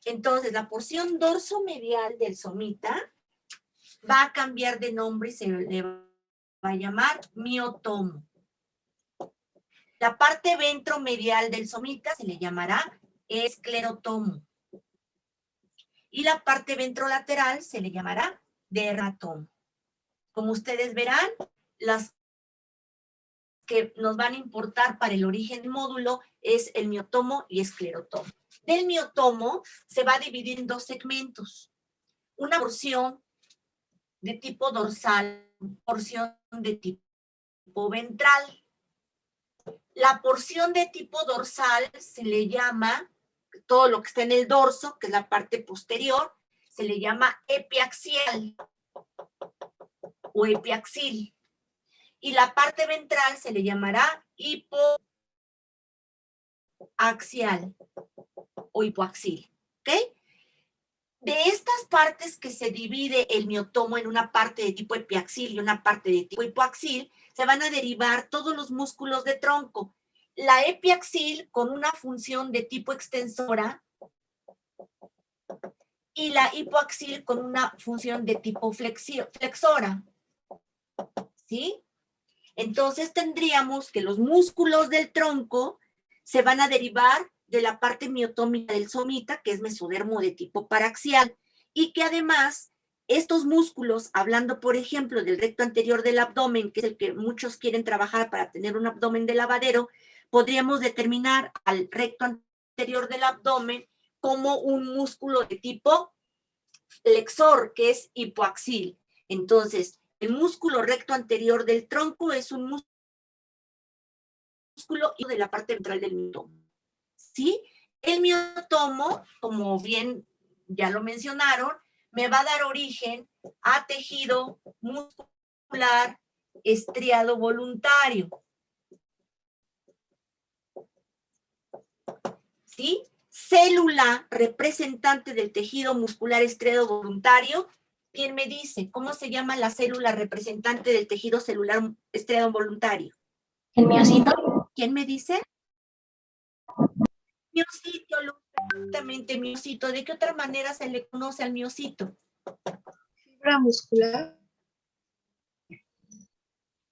Entonces, la porción dorsomedial del somita va a cambiar de nombre y se le va a llamar miotomo. La parte ventromedial del somita se le llamará esclerotomo. Y la parte ventrolateral se le llamará dermatomo. Como ustedes verán, las que nos van a importar para el origen del módulo es el miotomo y esclerotomo. Del miotomo se va a dividir en 2 segmentos. Una porción de tipo dorsal, porción de tipo ventral. La porción de tipo dorsal se le llama, todo lo que está en el dorso, que es la parte posterior, se le llama epiaxial o epiaxil. Y la parte ventral se le llamará hipoaxial o hipoaxil. ¿Ok? De estas partes que se divide el miotomo en una parte de tipo epiaxil y una parte de tipo hipoaxil, se van a derivar todos los músculos de tronco. La epiaxil con una función de tipo extensora y la hipoaxil con una función de tipo flexora. ¿Sí? Entonces tendríamos que los músculos del tronco se van a derivar de la parte miotómica del somita, que es mesodermo de tipo paraxial, y que además estos músculos, hablando por ejemplo del recto anterior del abdomen, que es el que muchos quieren trabajar para tener un abdomen de lavadero, podríamos determinar al recto anterior del abdomen como un músculo de tipo flexor, que es hipoaxil. Entonces, el músculo recto anterior del tronco es un músculo de la parte ventral del miotomo. ¿Sí? El miotomo, como bien ya lo mencionaron, me va a dar origen a tejido muscular estriado voluntario. ¿Sí? Célula representante del tejido muscular estriado voluntario. ¿Quién me dice? ¿Cómo se llama la célula representante del tejido celular estriado voluntario? ¿El miocito? ¿Quién me dice? Miocito, exactamente, miocito. ¿De qué otra manera se le conoce al miocito? Fibra muscular.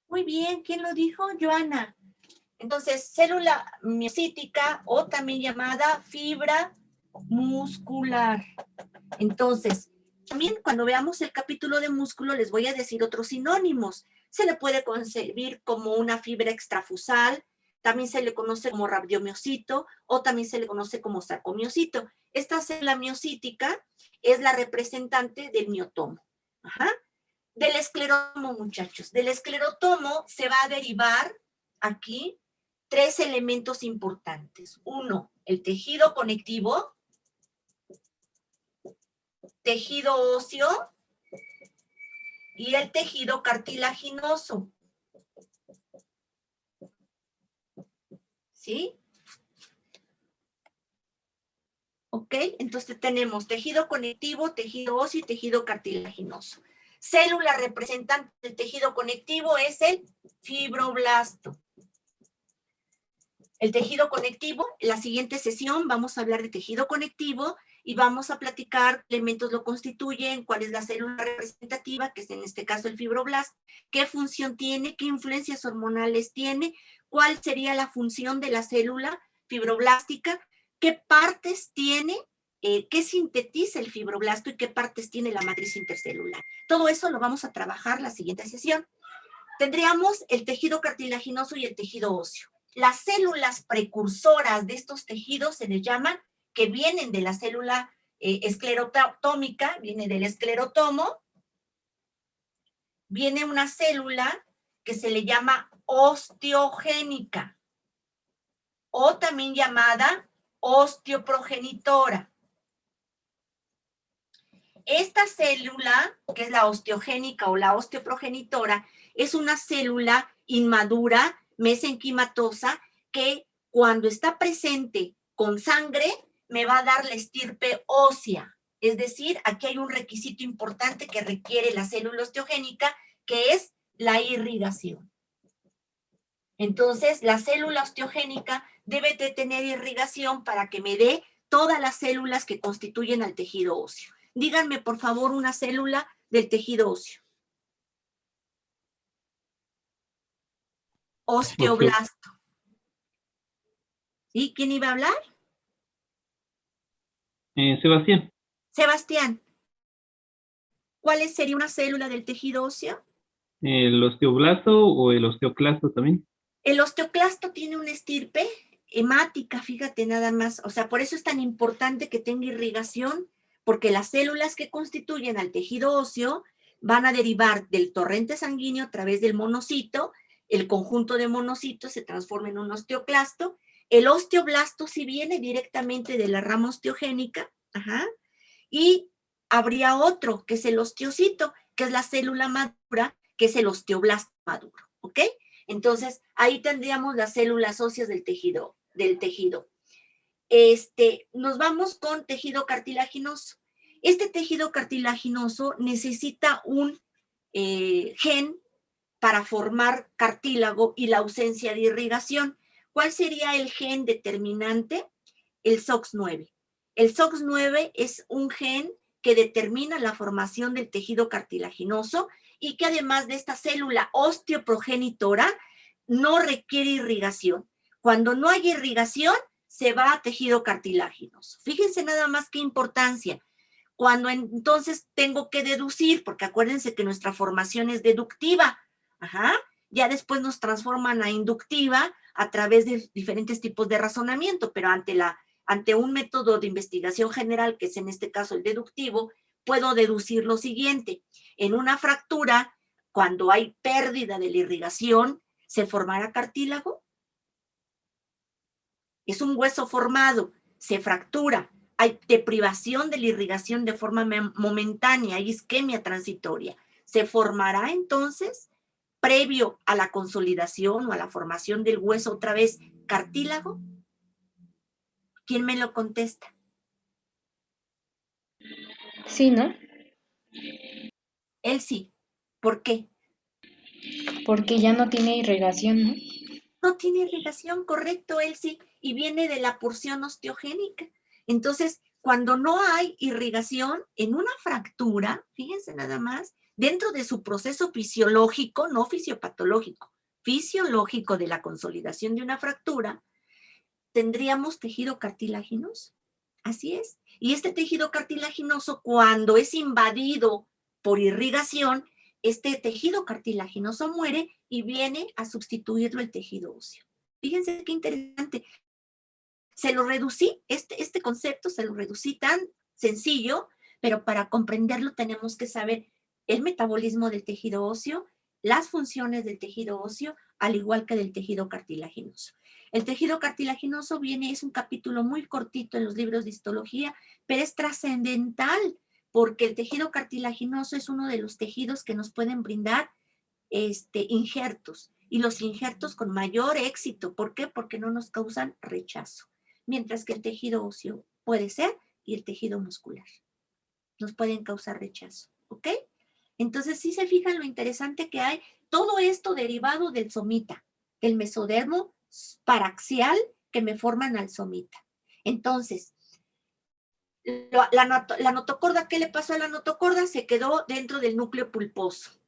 Muy bien, ¿quién lo dijo? Joana. Entonces, célula miocítica o también llamada fibra muscular. Entonces, también cuando veamos el capítulo de músculo les voy a decir otros sinónimos. Se le puede concebir como una fibra extrafusal, también se le conoce como radiomiocito o también se le conoce como sarcomiocito. Esta célula miocítica es la representante del miotomo. Ajá. Del esclerotomo, muchachos. Del esclerotomo se va a derivar aquí 3 elementos importantes. 1, el tejido conectivo, tejido óseo y el tejido cartilaginoso. ¿Sí? ¿Ok? Entonces tenemos tejido conectivo, tejido óseo y tejido cartilaginoso. Célula representante del tejido conectivo es el fibroblasto. El tejido conectivo, en la siguiente sesión vamos a hablar de tejido conectivo y vamos a platicar qué elementos lo constituyen, cuál es la célula representativa, que es en este caso el fibroblasto, qué función tiene, qué influencias hormonales tiene, cuál sería la función de la célula fibroblástica, qué partes tiene, qué sintetiza el fibroblasto y qué partes tiene la matriz intercelular. Todo eso lo vamos a trabajar la siguiente sesión. Tendríamos el tejido cartilaginoso y el tejido óseo. Las células precursoras de estos tejidos se les llaman, que vienen de la célula esclerotómica, viene del esclerotomo, viene una célula que se le llama osteogénica, o también llamada osteoprogenitora. Esta célula, que es la osteogénica o la osteoprogenitora, es una célula inmadura, mesenquimatosa, que cuando está presente con sangre me va a dar la estirpe ósea. Es decir, aquí hay un requisito importante que requiere la célula osteogénica, que es la irrigación. Entonces, la célula osteogénica debe de tener irrigación para que me dé todas las células que constituyen al tejido óseo. Díganme, por favor, una célula del tejido óseo. Osteoblasto. ¿Y quién iba a hablar? Sebastián. Sebastián. ¿Cuál sería una célula del tejido óseo? ¿El osteoblasto o el osteoclasto también? El osteoclasto tiene una estirpe hemática, fíjate nada más. O sea, por eso es tan importante que tenga irrigación, porque las células que constituyen al tejido óseo van a derivar del torrente sanguíneo a través del monocito. El conjunto de monocitos se transforma en un osteoclasto. El osteoblasto sí viene directamente de la rama osteogénica, ajá, y habría otro, que es el osteocito, que es la célula madura, que es el osteoblasto maduro, ¿ok? Entonces, ahí tendríamos las células óseas del tejido. Nos vamos con tejido cartilaginoso. Este tejido cartilaginoso necesita un gen para formar cartílago y la ausencia de irrigación. ¿Cuál sería el gen determinante? El SOX9. El SOX9 es un gen que determina la formación del tejido cartilaginoso y que además de esta célula osteoprogenitora no requiere irrigación. Cuando no hay irrigación, se va a tejido cartilaginoso. Fíjense nada más qué importancia. Cuando entonces tengo que deducir, porque acuérdense que nuestra formación es deductiva, ajá, ya después nos transforman a inductiva a través de diferentes tipos de razonamiento, pero ante un método de investigación general, que es en este caso el deductivo, puedo deducir lo siguiente. En una fractura, cuando hay pérdida de la irrigación, ¿se formará cartílago? Es un hueso formado, se fractura, hay deprivación de la irrigación de forma momentánea, hay isquemia transitoria. ¿Se formará entonces, previo a la consolidación o a la formación del hueso otra vez, cartílago? ¿Quién me lo contesta? Sí, ¿no? Él sí. ¿Por qué? Porque ya no tiene irrigación, ¿no? No tiene irrigación, correcto, él sí, y viene de la porción osteogénica. Entonces, cuando no hay irrigación en una fractura, fíjense nada más, dentro de su proceso fisiológico, no fisiopatológico, fisiológico de la consolidación de una fractura, tendríamos tejido cartilaginoso. Así es. Y este tejido cartilaginoso, cuando es invadido por irrigación, este tejido cartilaginoso muere y viene a sustituirlo el tejido óseo. Fíjense qué interesante. Se lo reducí, este concepto se lo reducí tan sencillo, pero para comprenderlo tenemos que saber el metabolismo del tejido óseo, las funciones del tejido óseo, al igual que del tejido cartilaginoso. El tejido cartilaginoso es un capítulo muy cortito en los libros de histología, pero es trascendental porque el tejido cartilaginoso es uno de los tejidos que nos pueden brindar injertos, y los injertos con mayor éxito. ¿Por qué? Porque no nos causan rechazo, mientras que el tejido óseo puede ser, y el tejido muscular nos pueden causar rechazo, ¿ok? Entonces, sí se fijan lo interesante que hay, todo esto derivado del somita, el mesodermo paraxial que me forman al somita. Entonces, la notocorda, ¿qué le pasó a la notocorda? Se quedó dentro del núcleo pulposo,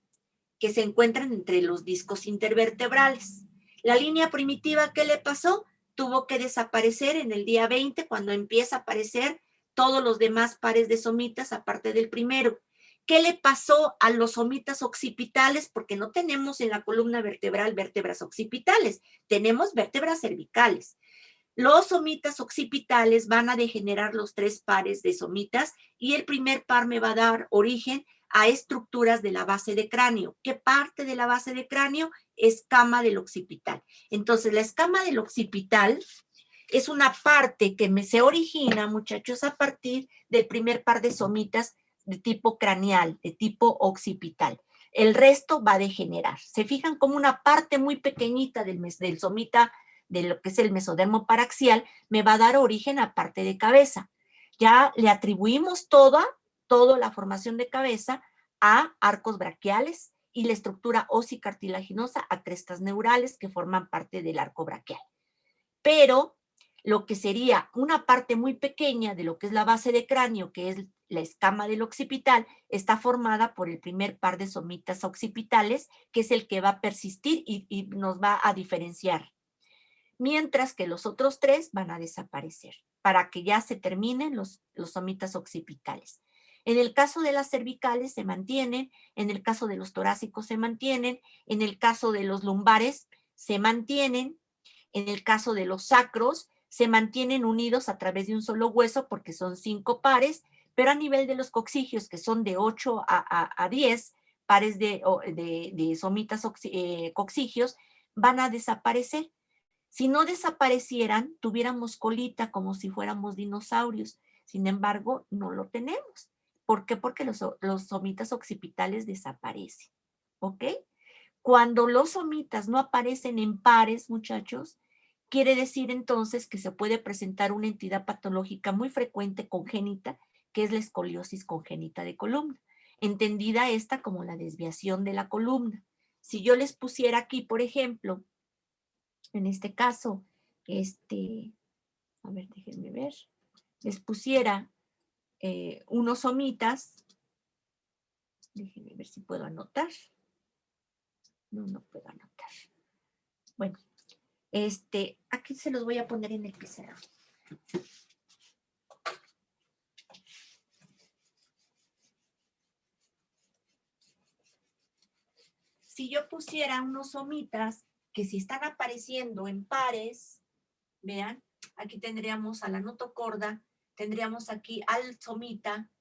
que se encuentran entre los discos intervertebrales. La línea primitiva, ¿qué le pasó? Tuvo que desaparecer en el día 20, cuando empieza a aparecer todos los demás pares de somitas, aparte del primero. ¿Qué le pasó a los somitas occipitales? Porque no tenemos en la columna vertebral vértebras occipitales, tenemos vértebras cervicales. Los somitas occipitales van a degenerar los 3 pares de somitas, y el primer par me va a dar origen a estructuras de la base de cráneo. ¿Qué parte de la base de cráneo? Escama del occipital. Entonces, la escama del occipital es una parte que se origina, muchachos, a partir del primer par de somitas de tipo craneal, de tipo occipital. El resto va a degenerar. Se fijan como una parte muy pequeñita del somita, de lo que es el mesodermo paraxial, me va a dar origen a parte de cabeza. Ya le atribuimos toda la formación de cabeza a arcos braquiales, y la estructura osicartilaginosa a crestas neurales que forman parte del arco braquial. Pero lo que sería una parte muy pequeña de lo que es la base de cráneo, que es la escama del occipital, está formada por el primer par de somitas occipitales, que es el que va a persistir y nos va a diferenciar. Mientras que los otros 3 van a desaparecer, para que ya se terminen los somitas occipitales. En el caso de las cervicales se mantienen, en el caso de los torácicos se mantienen, en el caso de los lumbares se mantienen, en el caso de los sacros se mantienen unidos a través de un solo hueso porque son 5 pares, pero a nivel de los coccigios, que son de 8 a 10 pares de somitas coccigios, van a desaparecer. Si no desaparecieran, tuviéramos colita como si fuéramos dinosaurios. Sin embargo, no lo tenemos. ¿Por qué? Porque los somitas occipitales desaparecen. ¿Ok? Cuando los somitas no aparecen en pares, muchachos, quiere decir entonces que se puede presentar una entidad patológica muy frecuente congénita, que es la escoliosis congénita de columna, entendida esta como la desviación de la columna. Si yo les pusiera aquí, por ejemplo, en este caso, a ver, déjenme ver, les pusiera unos somitas, déjenme ver si puedo anotar. No puedo anotar. Bueno, aquí se los voy a poner en el pizarrón. Si yo pusiera unos somitas que si están apareciendo en pares, vean, aquí tendríamos a la notocorda, tendríamos aquí al somita,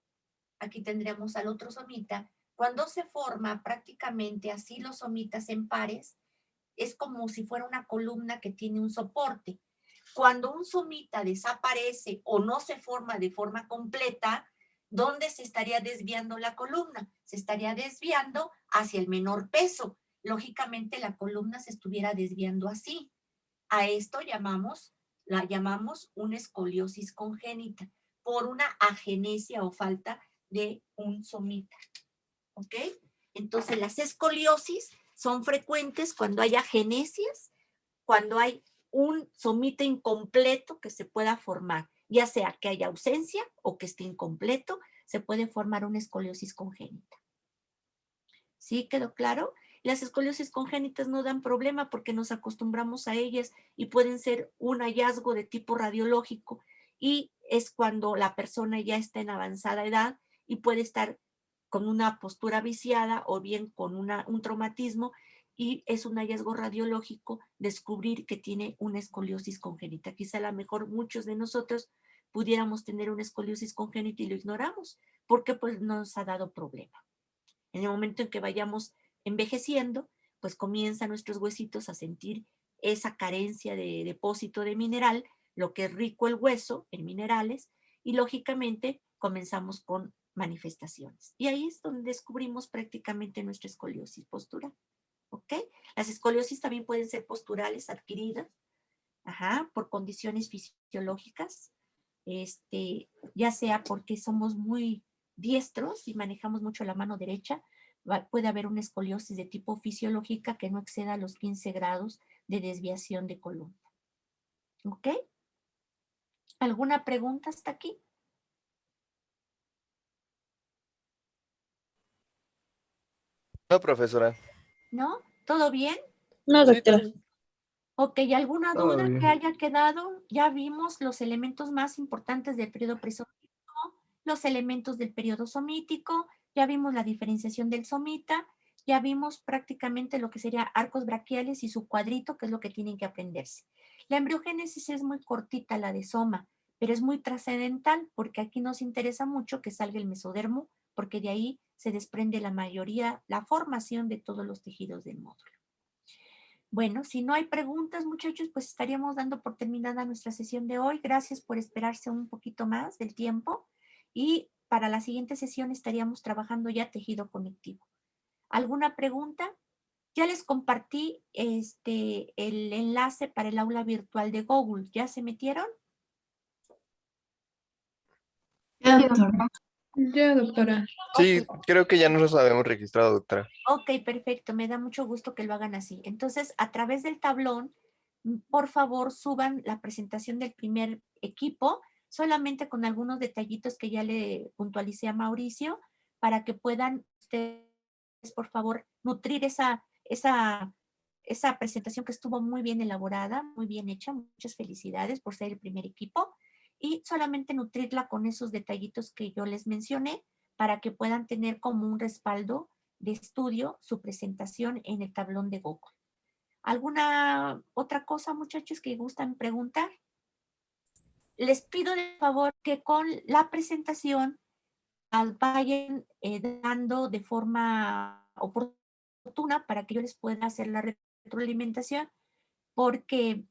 aquí tendríamos al otro somita. Cuando se forma prácticamente así los somitas en pares, es como si fuera una columna que tiene un soporte. Cuando un somita desaparece o no se forma de forma completa, ¿dónde se estaría desviando la columna? Se estaría desviando hacia el menor peso. Lógicamente la columna se estuviera desviando así. A esto la llamamos una escoliosis congénita por una agenesia o falta de un somita. ¿Ok? Entonces las escoliosis son frecuentes cuando hay agenesias, cuando hay un somita incompleto que se pueda formar, ya sea que haya ausencia o que esté incompleto, se puede formar una escoliosis congénita. ¿Sí? ¿Quedó claro? Las escoliosis congénitas no dan problema porque nos acostumbramos a ellas y pueden ser un hallazgo de tipo radiológico, y es cuando la persona ya está en avanzada edad y puede estar con una postura viciada o bien con un traumatismo, y es un hallazgo radiológico descubrir que tiene una escoliosis congénita. Quizá a lo mejor muchos de nosotros pudiéramos tener una escoliosis congénita y lo ignoramos porque pues no nos ha dado problema. En el momento en que vayamos envejeciendo, pues comienzan nuestros huesitos a sentir esa carencia de depósito de mineral, lo que es rico el hueso en minerales, y lógicamente comenzamos con manifestaciones. Y ahí es donde descubrimos prácticamente nuestra escoliosis postural. ¿Ok? Las escoliosis también pueden ser posturales, adquiridas, por condiciones fisiológicas, ya sea porque somos muy diestros y manejamos mucho la mano derecha, puede haber una escoliosis de tipo fisiológica que no exceda los 15 grados de desviación de columna. ¿Ok? ¿Alguna pregunta hasta aquí? No, profesora. ¿No? ¿Todo bien? No, Sí, doctora. también. Ok, ¿alguna Todo duda bien. que haya quedado? Ya vimos los elementos más importantes del periodo presomítico, los elementos del periodo somítico, ya vimos la diferenciación del somita, ya vimos prácticamente lo que sería arcos braquiales y su cuadrito, que es lo que tienen que aprenderse. La embriogénesis es muy cortita, la de soma, pero es muy trascendental porque aquí nos interesa mucho que salga el mesodermo, porque de ahí se desprende la mayoría, la formación de todos los tejidos del módulo. Bueno, si no hay preguntas, muchachos, pues estaríamos dando por terminada nuestra sesión de hoy. Gracias por esperarse un poquito más del tiempo. Y para la siguiente sesión estaríamos trabajando ya tejido conectivo. ¿Alguna pregunta? Ya les compartí el enlace para el aula virtual de Google. ¿Ya se metieron? Ya, doctora. Sí, creo que ya nos habíamos registrado, doctora. Ok, perfecto. Me da mucho gusto que lo hagan así. Entonces, a través del tablón, por favor, suban la presentación del primer equipo, solamente con algunos detallitos que ya le puntualicé a Mauricio, para que puedan ustedes, por favor, nutrir esa presentación que estuvo muy bien elaborada, muy bien hecha. Muchas felicidades por ser el primer equipo. Y solamente nutrirla con esos detallitos que yo les mencioné, para que puedan tener como un respaldo de estudio su presentación en el tablón de Google. ¿Alguna otra cosa, muchachos, que gustan preguntar? Les pido de favor que con la presentación vayan dando de forma oportuna para que yo les pueda hacer la retroalimentación, porque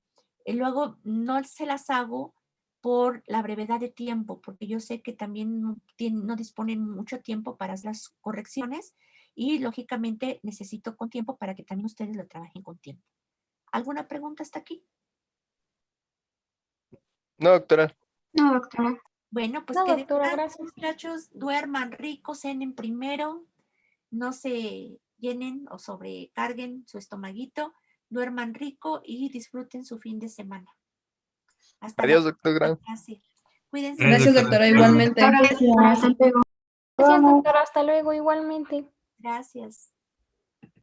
luego no se las hago por la brevedad de tiempo, porque yo sé que también no disponen mucho tiempo para hacer las correcciones y lógicamente necesito con tiempo para que también ustedes lo trabajen con tiempo. ¿Alguna pregunta hasta aquí? No, doctora. No, doctora. Bueno, pues No, que doctora, gracias. muchachos, duerman rico, cenen primero, no se llenen o sobrecarguen su estomaguito, duerman rico y disfruten su fin de semana. Hasta Adiós, la doctora. próxima clase. Cuídense. Gracias, doctora, igualmente. Gracias, hasta luego. Gracias, doctora. Hasta luego, igualmente. Gracias.